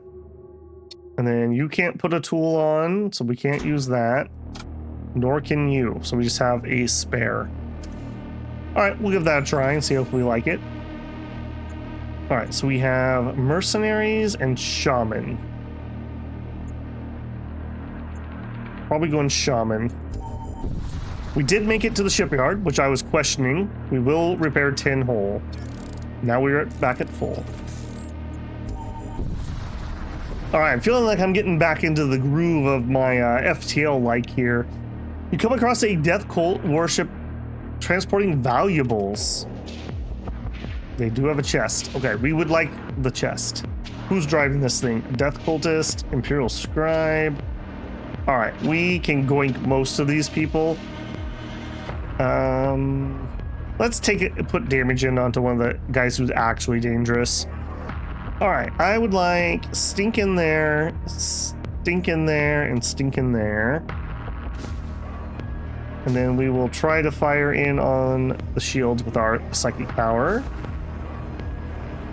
And then you can't put a tool on, so we can't use that. Nor can you, so we just have a spare. Alright, we'll give that a try and see if we like it. Alright, so we have mercenaries and shaman. Probably going shaman. We did make it to the shipyard, which I was questioning. We will repair 10 hull. Now we're back at full. Alright, I'm feeling like I'm getting back into the groove of my FTL like here. You come across a death cult warship transporting valuables. They do have a chest. Okay, we would like the chest. Who's driving this thing? Death Cultist, Imperial Scribe. All right, we can goink most of these people. Let's take it, put damage in onto one of the guys who's actually dangerous. All right, I would like stink in there, stink in there, and stink in there. And then we will try to fire in on the shields with our psychic power.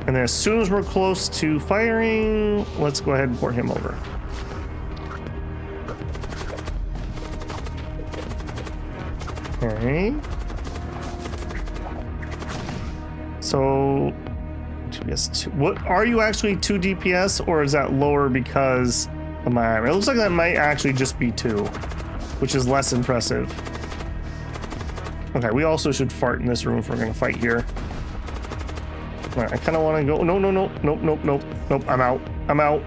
And then as soon as we're close to firing, let's go ahead and port him over. Okay. So, 2 what are you actually 2 DPS, or is that lower because of my armor? It looks like that might actually just be 2, which is less impressive. Okay, we also should fart in this room if we're gonna fight here. All right, I kind of want to go. Nope. I'm out.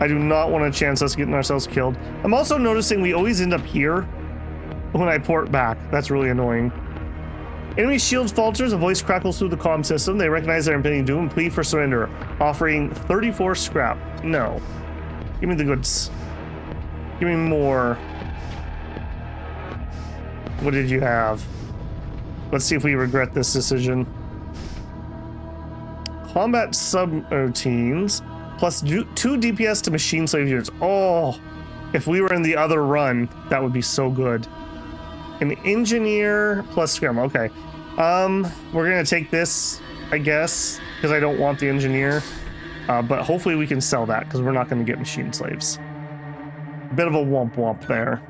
I do not want to chance us getting ourselves killed. I'm also noticing we always end up here when I port back. That's really annoying. Enemy shields falters, a voice crackles through the comm system. They recognize their impending doom and plead for surrender, offering 34 scrap. No. Give me the goods. Give me more. What did you have? Let's see if we regret this decision. Combat subroutines plus 2 DPS to machine slave units. Oh, if we were in the other run, that would be so good. An engineer plus scrum. Okay. We're gonna take this, I guess, because I don't want the engineer. But hopefully we can sell that because we're not gonna get machine slaves. Bit of a womp womp there.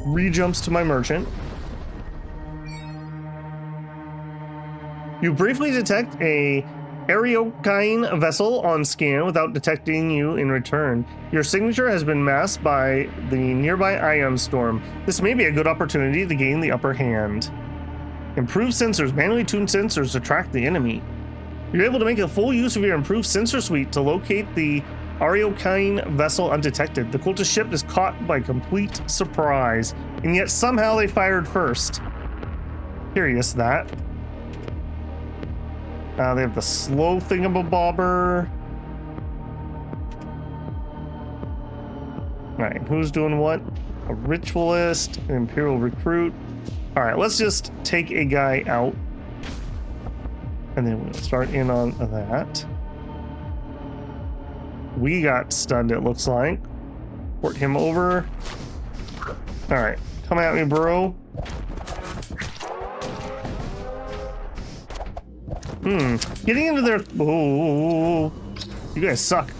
Rejumps to my merchant. You briefly detect a Aerokyne vessel on scan without detecting you in return. Your signature has been masked by the nearby ion storm. This may be a good opportunity to gain the upper hand. Improved sensors. Manually tuned sensors to track the enemy. You're able to make a full use of your improved sensor suite to locate the Aerokyne vessel undetected. The cultist ship is caught by complete surprise, and yet somehow they fired first. Curious that. They have the slow thingamabobber. Alright, who's doing what? A ritualist, an imperial recruit. Alright, let's just take a guy out. And then we'll start in on that. We got stunned, it looks like. Port him over. Alright, come at me, bro. Getting into their... Oh, you guys suck.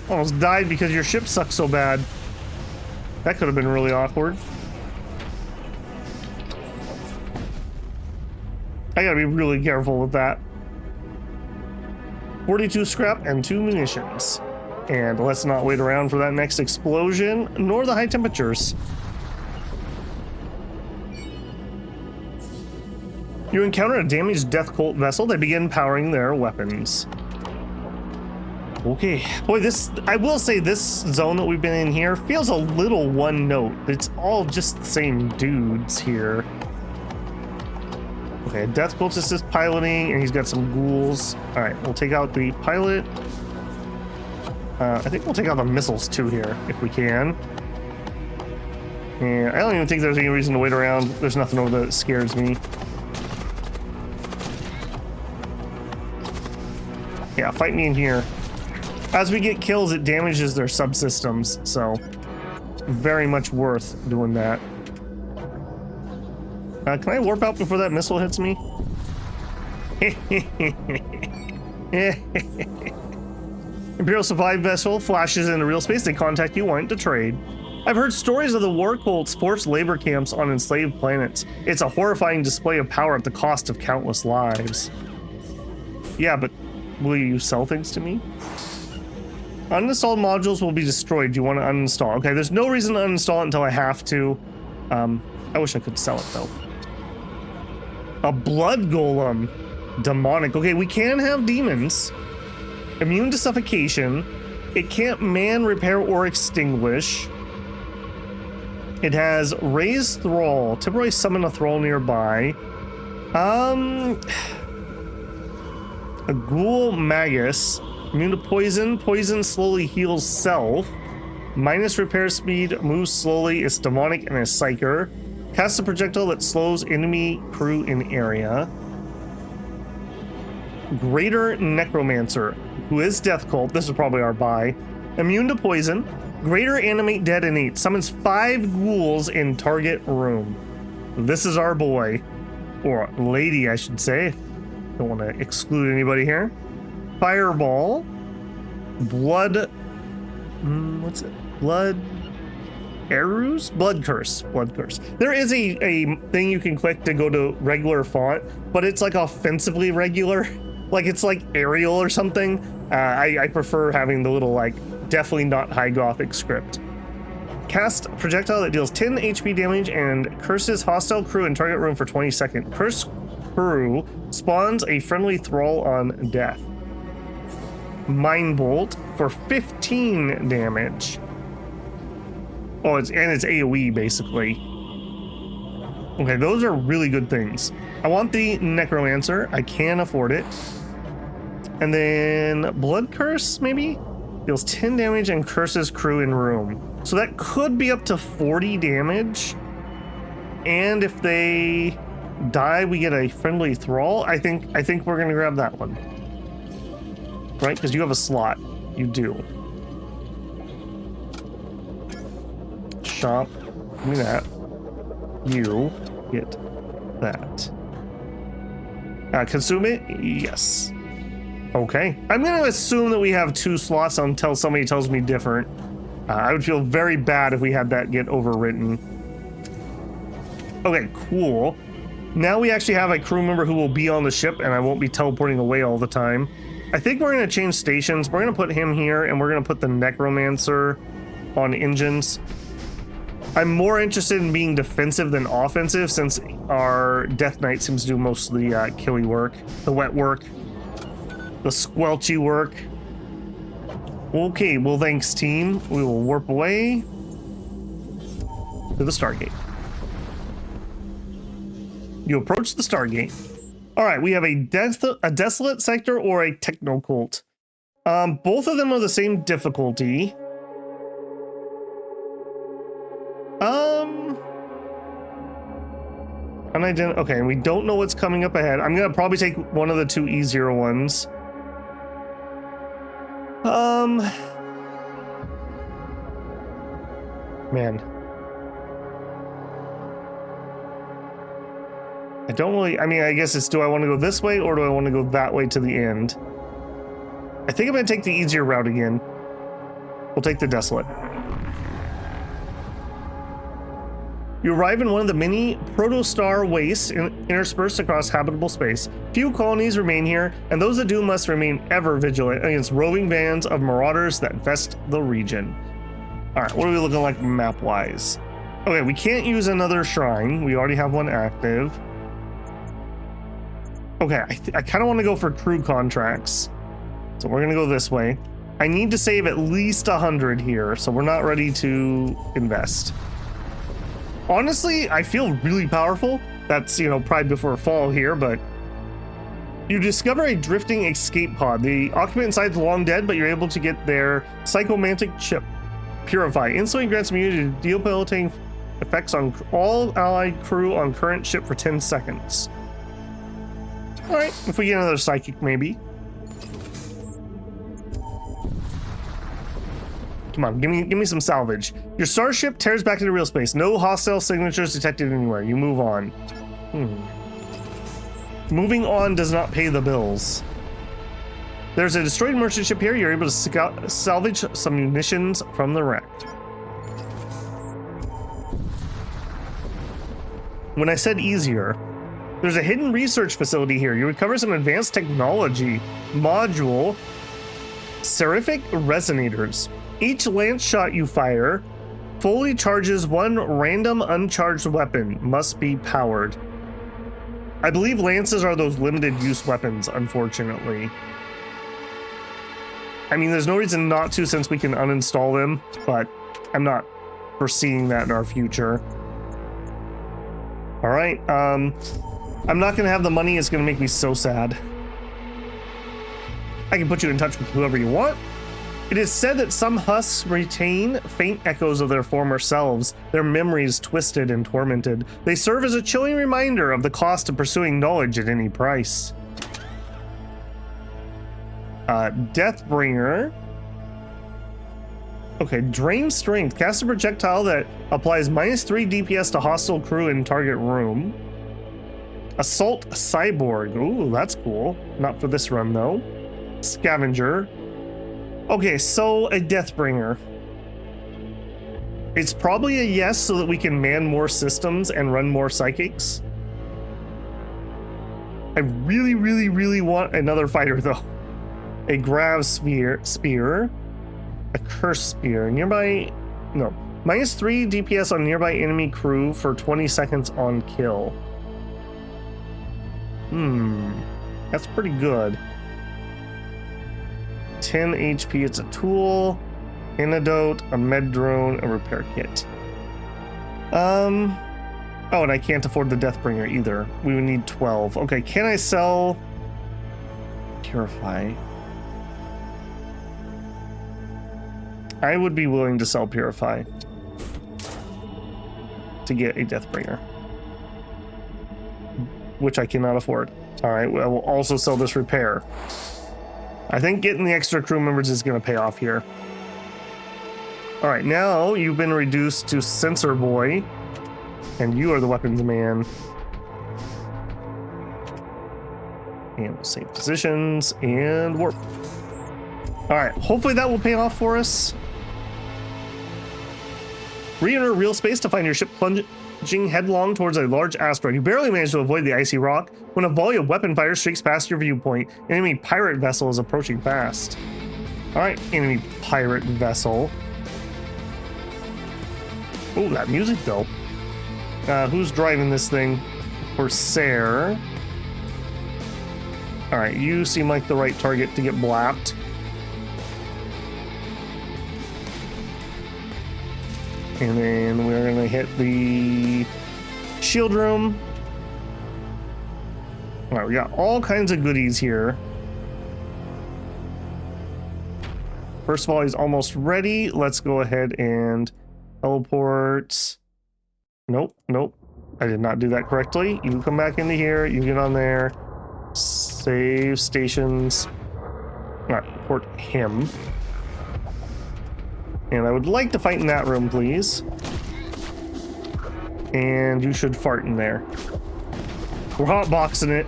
Almost died because your ship sucks so bad. That could have been really awkward. I gotta be really careful with that. 42 scrap and 2 munitions. And let's not wait around for that next explosion, nor the high temperatures. You encounter a damaged Death Cult vessel. They begin powering their weapons. Okay. Boy, this... I will say this zone that we've been in here feels a little one note. It's all just the same dudes here. Okay, Death Cultist is piloting, and he's got some ghouls. Alright, we'll take out the pilot. I think we'll take out the missiles too here, if we can. And I don't even think there's any reason to wait around. There's nothing over there that scares me. Yeah, fight me in here. As we get kills, it damages their subsystems, so very much worth doing that. Can I warp out before that missile hits me? Imperial Survive vessel flashes into real space. They contact you, wanting to trade. I've heard stories of the war cults forced labor camps on enslaved planets. It's a horrifying display of power at the cost of countless lives. Yeah, but will you sell things to me? Uninstalled modules will be destroyed. Do you want to uninstall? Okay, there's no reason to uninstall it until I have to. I wish I could sell it though. A blood golem. Demonic. Okay, we can have demons. Immune to suffocation. It can't man, repair, or extinguish. It has Raise Thrall. Temporarily summon a thrall nearby. A Ghoul Magus. Immune to poison. Poison slowly heals self. Minus repair speed. Moves slowly. Is demonic and is psyker. Casts a projectile that slows enemy crew in area. Greater Necromancer, who is Death Cult. This is probably our buy. Immune to poison. Greater Animate Detonate. Summons 5 ghouls in target room. This is our boy. Or lady, I should say. Don't want to exclude anybody here. Fireball. Blood. What's it? Blood. Arrows? Blood Curse. Blood Curse. There is a thing you can click to go to regular font, but it's like offensively regular. Like it's like Arial or something. I prefer having the little like definitely not high Gothic script. Cast a projectile that deals 10 HP damage and curses hostile crew in target room for 20 seconds. Curse crew spawns a friendly thrall on death. Mind Bolt for 15 damage. Oh, it's AoE basically. Okay, those are really good things. I want the Necromancer. I can afford it. And then Blood Curse, maybe? Deals 10 damage and curses crew in room. So that could be up to 40 damage. And if they die, we get a friendly thrall. I think we're gonna grab that one. Right? Because you have a slot. You do. Shop. Give me that. You get that. Consume it? Yes. Okay. I'm going to assume that we have 2 slots until somebody tells me different. I would feel very bad if we had that get overwritten. Okay, cool. Now we actually have a crew member who will be on the ship and I won't be teleporting away all the time. I think we're going to change stations. We're going to put him here and we're going to put the Necromancer on engines. I'm more interested in being defensive than offensive since our Death Knight seems to do most of the killy work, the wet work, the squelchy work. Okay, well thanks team. We will warp away to the Stargate. You approach the Stargate. All right, we have a desolate sector or a techno cult. Both of them are the same difficulty. Okay, we don't know what's coming up ahead. I'm gonna probably take one of the 2 easier ones. Man. I don't really, I mean, I guess it's, do I want to go this way or do I want to go that way to the end? I think I'm gonna take the easier route again. We'll take the desolate. You arrive in one of the many protostar wastes interspersed across habitable space. Few colonies remain here, and those that do must remain ever vigilant against roving bands of marauders that infest the region. All right, what are we looking like map-wise? Okay, we can't use another shrine. We already have one active. Okay, I kind of want to go for crew contracts. So we're going to go this way. I need to save at least 100 here, so we're not ready to invest. Honestly, I feel really powerful. That's, you know, pride before a fall here, but you discover a drifting escape pod. The occupant inside is long dead, but you're able to get their psychomantic chip. Purify. Instantly grants immunity to debilitating effects on all allied crew on current ship for 10 seconds. All right, if we get another psychic, maybe. Come on, give me some salvage. Your starship tears back into real space. No hostile signatures detected anywhere. You move on. Moving on does not pay the bills. There's a destroyed merchant ship here. You're able to salvage some munitions from the wreck. When I said easier, there's a hidden research facility here. You recover some advanced technology. Module. Seraphic resonators. Each lance shot you fire fully charges one random uncharged weapon. Must be powered. I believe lances are those limited use weapons, unfortunately. I mean, there's no reason not to since we can uninstall them, but I'm not foreseeing that in our future. All right, I'm not gonna have the money. It's gonna make me so sad. I can put you in touch with whoever you want. It is said that some husks retain faint echoes of their former selves, their memories twisted and tormented. They serve as a chilling reminder of the cost of pursuing knowledge at any price. Deathbringer. Okay, drain strength. Cast a projectile that applies -3 DPS to hostile crew in target room. Assault cyborg. Ooh, that's cool. Not for this run though. Scavenger. Okay, so a Deathbringer. It's probably a yes so that we can man more systems and run more psychics. I really, really, really want another fighter though. A Grav Spear. A Curse Spear. Nearby... No. -3 DPS on nearby enemy crew for 20 seconds on kill. That's pretty good. 10 HP, it's a tool, antidote, a med drone, a repair kit. Oh, and I can't afford the Deathbringer either. We would need 12. Okay, can I sell Purify? I would be willing to sell Purify to get a Deathbringer, which I cannot afford. All right, I will also sell this repair. I think getting the extra crew members is going to pay off here. All right, now you've been reduced to Sensor Boy, and you are the weapons man. And we'll save positions and warp. All right, hopefully that will pay off for us. Re-enter real space to find your ship plunging headlong towards a large asteroid. You barely manage to avoid the icy rock when a volley of weapon fire streaks past your viewpoint. An enemy pirate vessel is approaching fast. All right, enemy pirate vessel. Oh, that music though. Who's driving this thing? Corsair. All right, you seem like the right target to get blapped. And then we're gonna hit the shield room. All right, we got all kinds of goodies here. First of all, he's almost ready. Let's go ahead and teleport. Nope, nope. I did not do that correctly. You come back into here, you get on there. Save stations. All right, port him. And I would like to fight in that room, please. And you should fart in there. We're hotboxing it.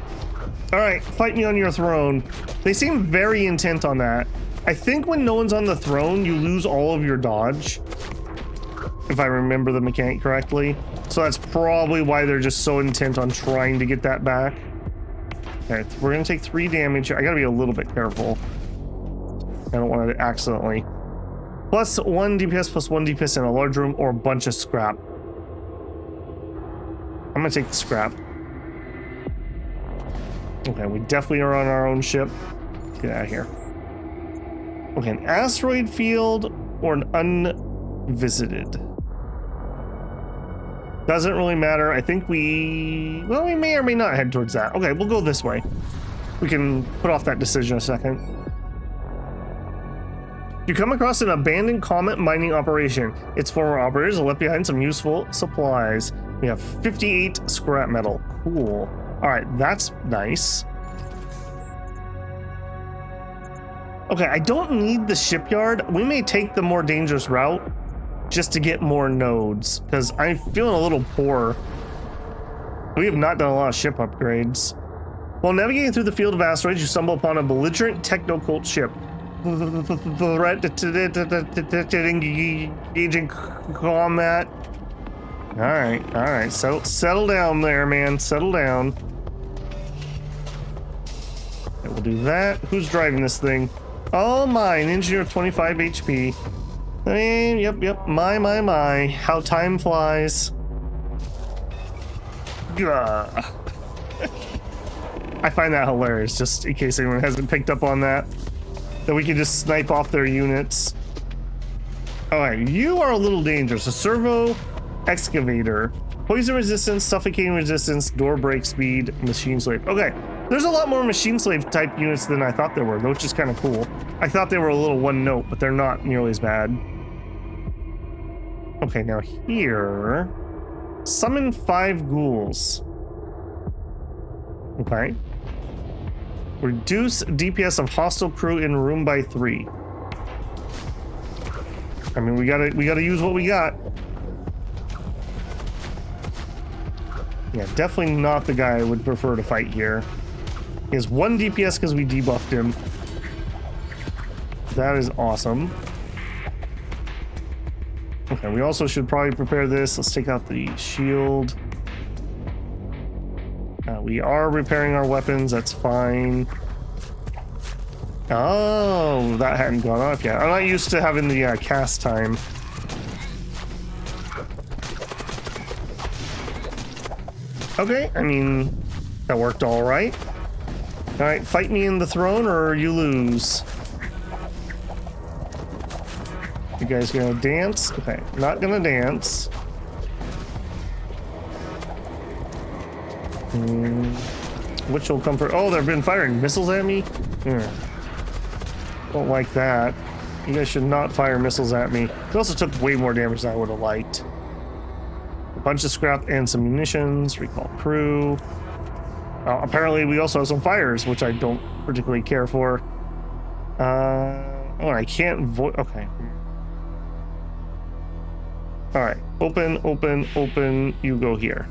All right, fight me on your throne. They seem very intent on that. I think when no one's on the throne, you lose all of your dodge, if I remember the mechanic correctly. So that's probably why they're just so intent on trying to get that back. Okay, we're gonna take 3 damage. I gotta be a little bit careful. I don't want to accidentally. +1 DPS, +1 DPS in a large room, or a bunch of scrap. I'm gonna take the scrap. Okay, we definitely are on our own ship. Get out of here. Okay, an asteroid field or an unvisited. Doesn't really matter. I think we may or may not head towards that. Okay, we'll go this way. We can put off that decision a second. You come across an abandoned comet mining operation. Its former operators have left behind some useful supplies. We have 58 scrap metal. Cool. All right, that's nice. Okay, I don't need the shipyard. We may take the more dangerous route just to get more nodes, because I'm feeling a little poor. We have not done a lot of ship upgrades. While navigating through the field of asteroids, you stumble upon a belligerent techno-cult ship. Threat engaging combat. All right. So settle down there, man. Settle down. Okay, we'll do that. Who's driving this thing? Oh, mine. Engineer 25 HP. Yep. My. How time flies. Gah. I find that hilarious, just in case anyone hasn't picked up on that. That we can just snipe off their units. All right, you are a little dangerous. A servo excavator, poison resistance, suffocating resistance, door break speed, machine slave. Okay, there's a lot more machine slave type units than I thought there were, which is kind of cool. I thought they were a little one note, but they're not nearly as bad. Okay, now here, summon 5 ghouls. Okay. Reduce DPS of hostile crew in room by 3. I mean, we gotta use what we got. Yeah, definitely not the guy I would prefer to fight here. He has 1 DPS because we debuffed him. That is awesome. Okay, we also should probably prepare this. Let's take out the shield. We are repairing our weapons. That's fine. Oh, that hadn't gone off yet. I'm not used to having the cast time. Okay, I mean, that worked all right. All right, fight me in the throne or you lose. You guys gonna dance? Okay, not gonna dance. Which will come for? Oh, they've been firing missiles at me. Don't like that. You guys should not fire missiles at me. They also took way more damage than I would have liked. A bunch of scrap and some munitions. Recall crew. Apparently, we also have some fires, which I don't particularly care for. Oh, I can't vote. Okay. All right. Open, open, open. You go here.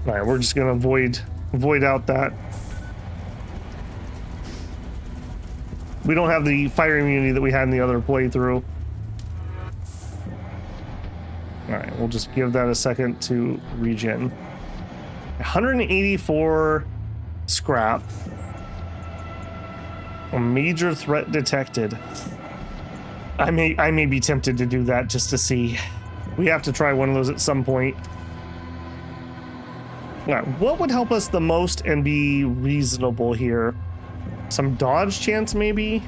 All right. We're just gonna void out that. We don't have the fire immunity that we had in the other playthrough. All right, we'll just give that a second to regen. 184 scrap. A major threat detected. I may be tempted to do that just to see. We have to try one of those at some point. All right, what would help us the most and be reasonable here? Some dodge chance, maybe?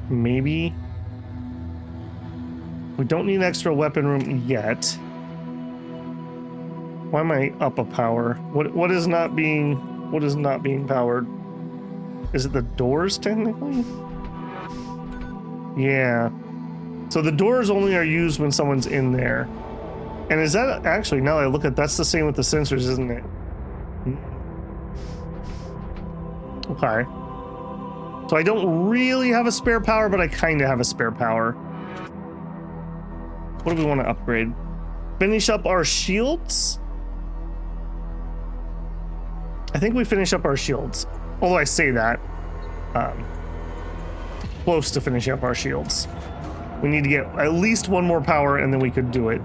Maybe. We don't need extra weapon room yet. Why am I up a power? What is not being powered? Is it the doors technically? Yeah. So the doors only are used when someone's in there. And is that actually, now that I look at, that's the same with the sensors, isn't it? Okay. So I don't really have a spare power, but I kind of have a spare power. What do we want to upgrade? Finish up our shields? I think we finish up our shields. Although I say that. Close to finishing up our shields. We need to get at least 1 more power and then we could do it.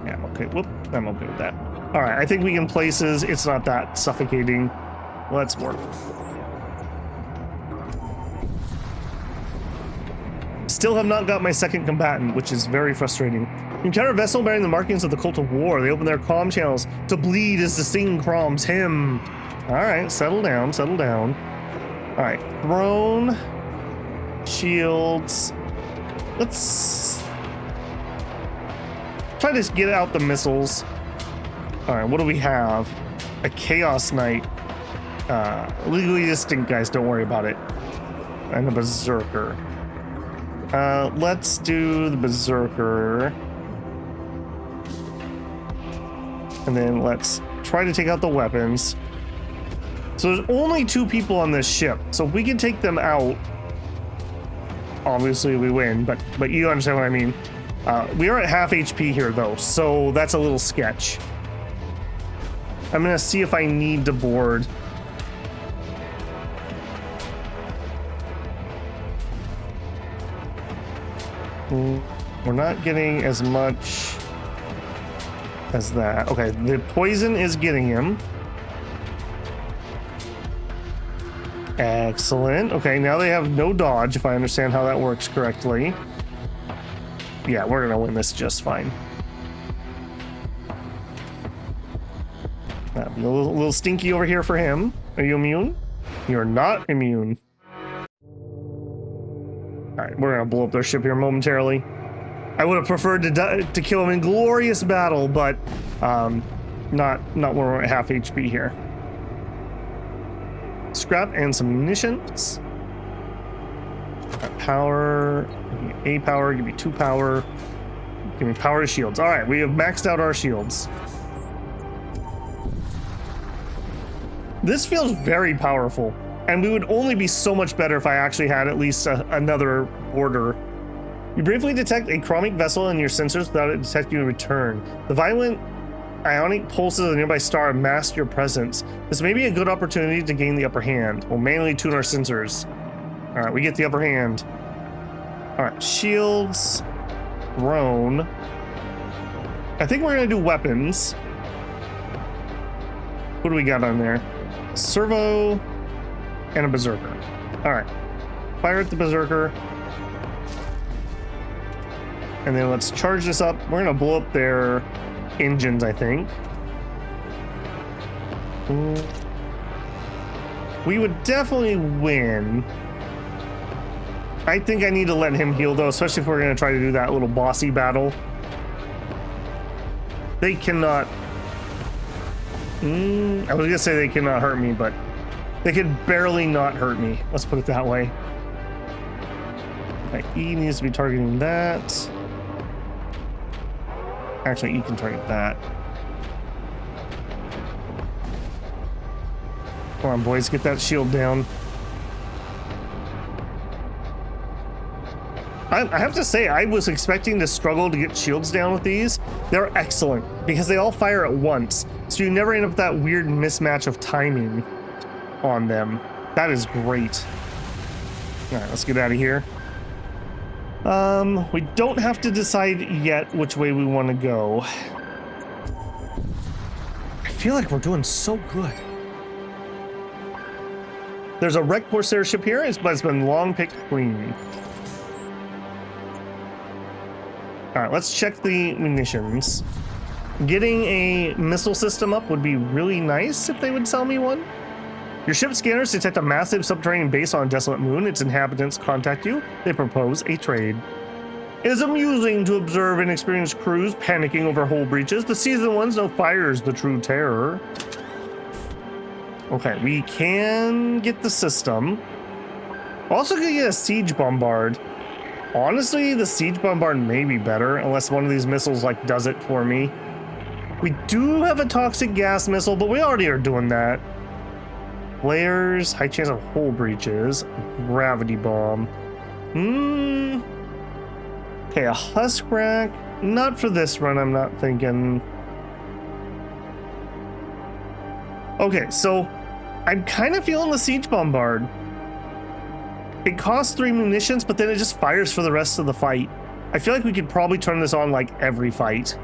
Yeah, okay. Whoop. I'm okay with that. All right, I think we can places. It's not that suffocating. Let's work. Still have not got my second combatant, which is very frustrating. You encounter a vessel bearing the markings of the Cult of War. They open their comm channels to bleed as to sing Crom's hymn. All right, settle down, settle down. All right, throne, shields. Let's try to get out the missiles. All right, what do we have? A Chaos Knight. Legally distinct, guys, don't worry about it. And a Berserker. Let's do the Berserker. And then let's try to take out the weapons. So there's only 2 people on this ship. So if we can take them out, obviously we win, but you understand what I mean. We are at half HP here though, so that's a little sketch. I'm gonna see if I need to board. We're not getting as much as that. Okay, the poison is getting him. Excellent. Okay, now they have no dodge, if I understand how that works correctly. Yeah, we're gonna win this just fine. a little stinky over here for him. Are you immune? You're not immune. All right, we're gonna blow up their ship here momentarily. I would have preferred to kill him in glorious battle, but not when we're at half HP here. Scrap and some munitions. Power, give me a power, give me 2 power, give me power to shields. All right, we have maxed out our shields. This feels very powerful, and we would only be so much better if I actually had at least another order. You briefly detect a chromic vessel in your sensors without it detecting a return. The violent ionic pulses of a nearby star mask your presence. This may be a good opportunity to gain the upper hand. We'll manually tune our sensors. All right, we get the upper hand. All right, shields, drone. I think we're gonna do weapons. What do we got on there? Servo and a berserker. All right, fire at the berserker. And then let's charge this up. We're gonna blow up their engines, I think. We would definitely win. I think I need to let him heal though, especially if we're gonna try to do that little bossy battle. They cannot... I was gonna say they cannot hurt me, but they could barely not hurt me. Let's put it that way. Okay, E needs to be targeting that. Actually, E can target that. Come on, boys, get that shield down. I have to say, I was expecting to struggle to get shields down with these. They're excellent because they all fire at once, so you never end up with that weird mismatch of timing on them. That is great. All right, let's get out of here. We don't have to decide yet which way we want to go. I feel like we're doing so good. There's a wrecked Corsair ship here, but it's been long picked clean. All right, let's check the munitions. Getting a missile system up would be really nice if they would sell me one. Your ship scanners detect a massive subterranean base on a desolate moon. Its inhabitants contact you. They propose a trade. It is amusing to observe inexperienced crews panicking over hull breaches. The seasoned ones know fire's the true terror. Okay, we can get the system. Also gonna get a siege bombard. Honestly, the siege bombard may be better unless one of these missiles like does it for me. We do have a toxic gas missile, but we already are doing that. Flares, high chance of hull breaches, gravity bomb. Okay, a husk rack. Not for this run, I'm not thinking. Okay, so I'm kind of feeling the siege bombard. It costs 3 munitions, but then it just fires for the rest of the fight. I feel like we could probably turn this on like every fight.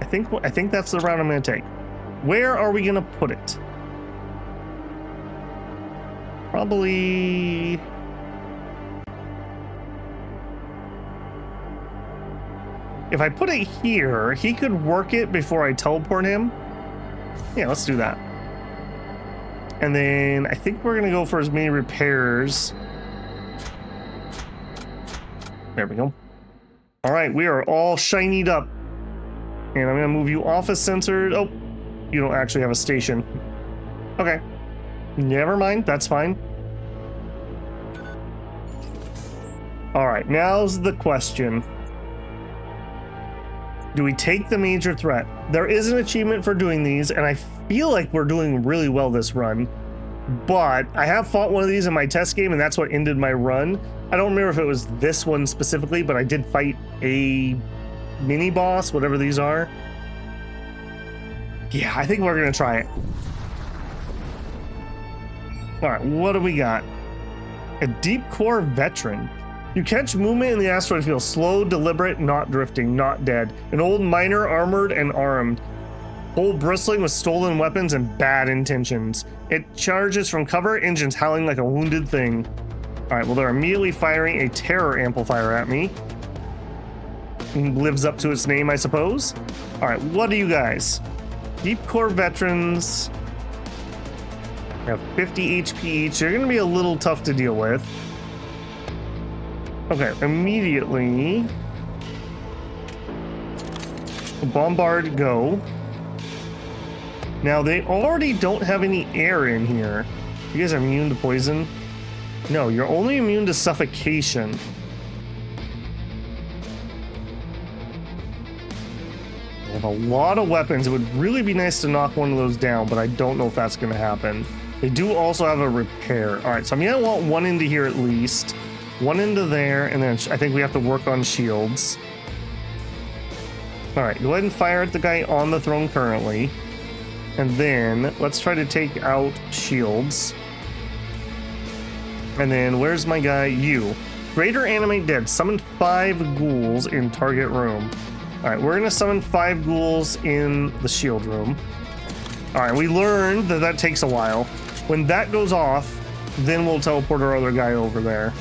I think that's the route I'm gonna take. Where are we gonna put it? Probably... If I put it here, he could work it before I teleport him. Yeah, let's do that. And then I think we're gonna go for as many repairs. There we go. All right, we are all shinied up. And I'm gonna move you off as censored. Oh, you don't actually have a station. Okay, never mind, that's fine. All right, now's the question. Do we take the major threat? There is an achievement for doing these, and I feel like we're doing really well this run. But I have fought one of these in my test game, and that's what ended my run. I don't remember if it was this one specifically, but I did fight a mini boss, whatever these are. Yeah, I think we're gonna try it. All right, what do we got? A deep core veteran. You catch movement in the asteroid field. Slow, deliberate, not drifting, not dead. An old miner, armored and armed. Hull bristling with stolen weapons and bad intentions. It charges from cover, engines howling like a wounded thing. All right, well, they're immediately firing a terror amplifier at me. lives up to its name, I suppose. All right, what are you guys? Deep Core veterans. You have 50 HP each. You're going to be a little tough to deal with. Okay, immediately. Bombard, go. Now, they already don't have any air in here. You guys are immune to poison? No, you're only immune to suffocation. They have a lot of weapons. It would really be nice to knock one of those down, but I don't know if that's going to happen. They do also have a repair. All right, so I'm going to want one into here at least. One into there, and then I think we have to work on shields. All right, go ahead and fire at the guy on the throne currently. And then let's try to take out shields. And then where's my guy? You. Greater Animate Dead. Summon 5 ghouls in target room. All right, we're going to summon 5 ghouls in the shield room. All right, we learned that that takes a while. When that goes off, then we'll teleport our other guy over there.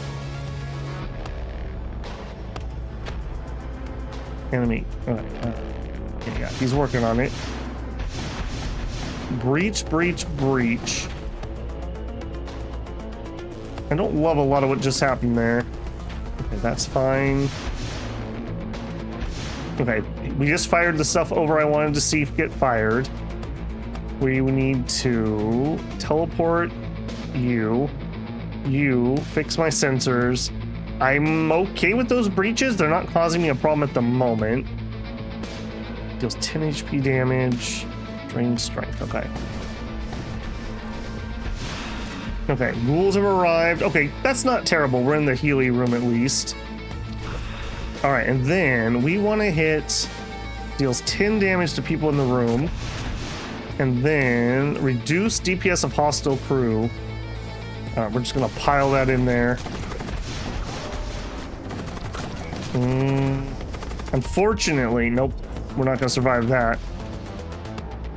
Enemy. All right, yeah, he's working on it. Breach, breach, breach. I don't love a lot of what just happened there. Okay, that's fine. Okay, we just fired the stuff over I wanted to see get fired. We need to teleport you. You, fix my sensors. I'm okay with those breaches. They're not causing me a problem at the moment. Deals 10 HP damage. Drain strength, okay. Okay, ghouls have arrived. Okay, that's not terrible. We're in the Healy room at least. All right, and then we want to hit, deals 10 damage to people in the room. And then reduce DPS of hostile crew. We're just gonna pile that in there. Unfortunately, nope, we're not gonna survive that.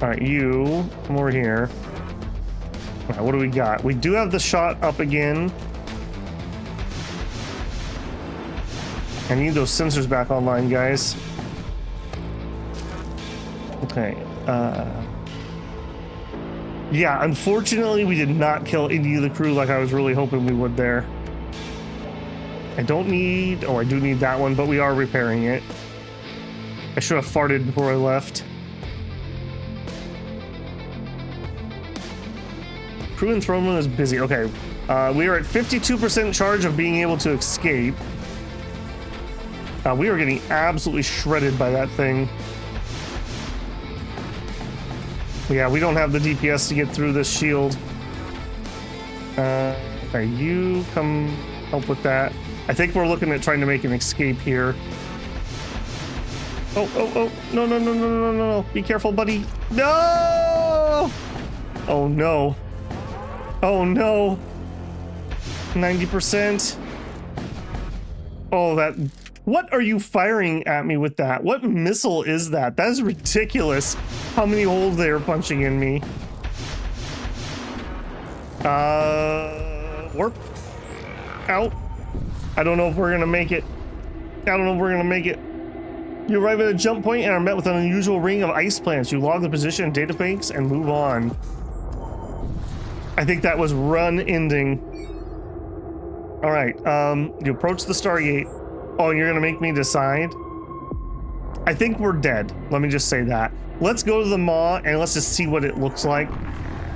All right, you come over here. All right, what do we got? We do have the shot up again. I need those sensors back online, guys. Okay. Yeah, unfortunately, we did not kill any of the crew like I was really hoping we would there. I don't need... Oh, I do need that one, but we are repairing it. I should have farted before I left. Crew in throne room is busy. Okay, we are at 52% charge of being able to escape. We are getting absolutely shredded by that thing. Yeah, we don't have the DPS to get through this shield. Okay, you come help with that. I think we're looking at trying to make an escape here. Oh, no, no, no, no, no, no, no. Be careful, buddy. No! Oh, no. Oh, no. 90%. Oh, that... What are you firing at me with that? What missile is that? That is ridiculous. How many holes they are punching in me. Warp. Out. I don't know if we're gonna make it. I don't know if we're gonna make it. You arrive at a jump point and are met with an unusual ring of ice plants. You log the position in data banks and move on. I think that was run ending. All right, you approach the Stargate. Oh, and you're gonna make me decide? I think we're dead. Let me just say that. Let's go to the Maw and let's just see what it looks like,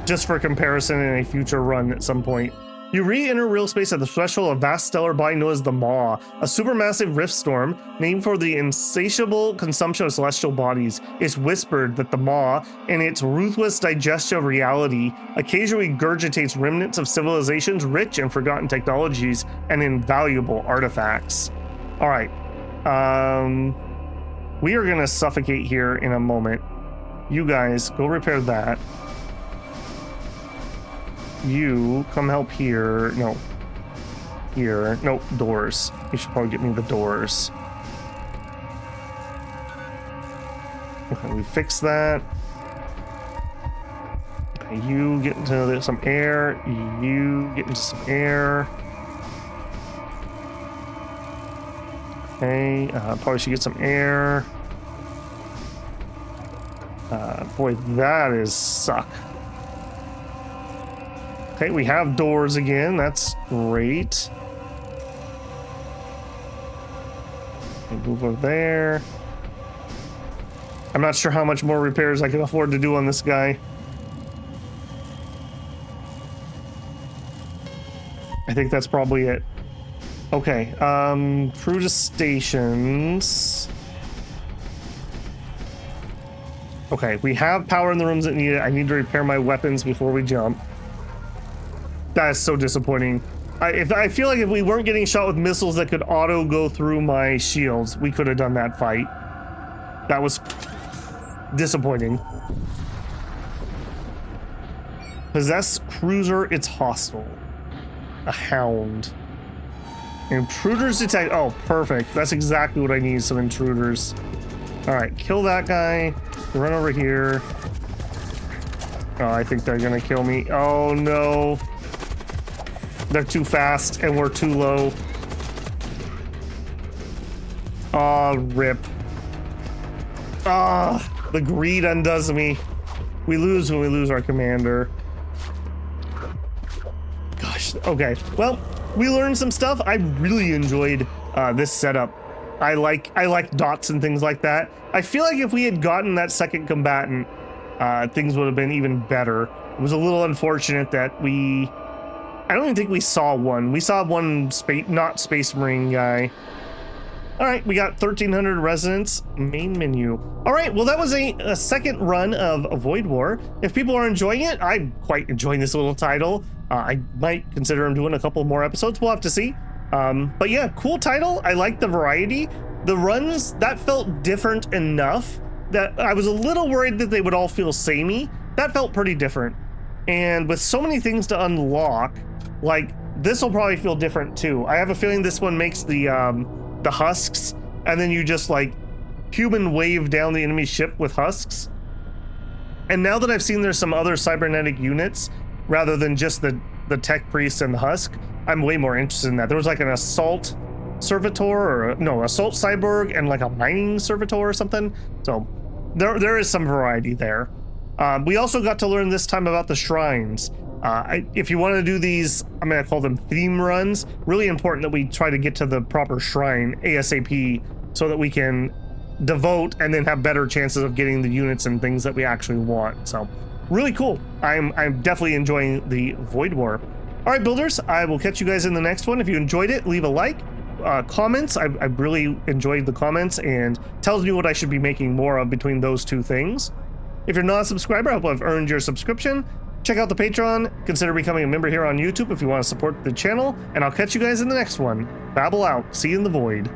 just for comparison in a future run at some point. You re-enter real space at the threshold of a vast stellar body known as the Maw, a supermassive rift storm named for the insatiable consumption of celestial bodies. It's whispered that the Maw, in its ruthless digestion of reality, occasionally regurgitates remnants of civilizations, rich and forgotten technologies, and invaluable artifacts. All right, we are gonna suffocate here in a moment. You guys go repair that. You come help here. No, here. Nope, doors. You should probably get me the doors. Okay, we fixed that. Okay, you get into some air. You get into some air. Okay, probably should get some air. Boy, that is suck. Okay, we have doors again. That's great. Move over there. I'm not sure how much more repairs I can afford to do on this guy. I think that's probably it. Okay, crew to stations. Okay, we have power in the rooms that need it. I need to repair my weapons before we jump. That is so disappointing. I feel like if we weren't getting shot with missiles that could auto go through my shields, we could have done that fight. That was disappointing. Possess cruiser, it's hostile. A hound. Intruders detect. Oh, perfect. That's exactly what I need, some intruders. All right, kill that guy. Run over here. Oh, I think they're gonna kill me. Oh no. They're too fast and we're too low. Oh, rip. Ah, the greed undoes me. We lose when we lose our commander. Gosh, okay. Well, we learned some stuff. I really enjoyed this setup. I like dots and things like that. I feel like if we had gotten that second combatant, things would have been even better. It was a little unfortunate that I don't even think we saw one. We saw one not Space Marine guy. All right, we got 1,300 residents. Main menu. All right, well, that was a second run of Void War. If people are enjoying it, I'm quite enjoying this little title. I might consider doing a couple more episodes. We'll have to see. But yeah, cool title. I like the variety. The runs, that felt different enough that I was a little worried that they would all feel samey. That felt pretty different. And with so many things to unlock, like this will probably feel different too. I have a feeling this one makes the husks, and then you just like human wave down the enemy ship with husks. And now that I've seen there's some other cybernetic units rather than just the tech priest and the husk, I'm way more interested in that. There was like an assault servitor, or no, assault cyborg and like a mining servitor or something. So there is some variety there. We also got to learn this time about the shrines. If you want to do these, I'm going to call them theme runs, really important that we try to get to the proper shrine ASAP so that we can devote and then have better chances of getting the units and things that we actually want. So really cool. I'm definitely enjoying the Void War. All right, builders, I will catch you guys in the next one. If you enjoyed it, leave a like. Comments, I really enjoyed the comments and tells me what I should be making more of between those two things. If you're not a subscriber, I hope I've earned your subscription. Check out the Patreon. Consider becoming a member here on YouTube if you want to support the channel. And I'll catch you guys in the next one. Babble out. See you in the void.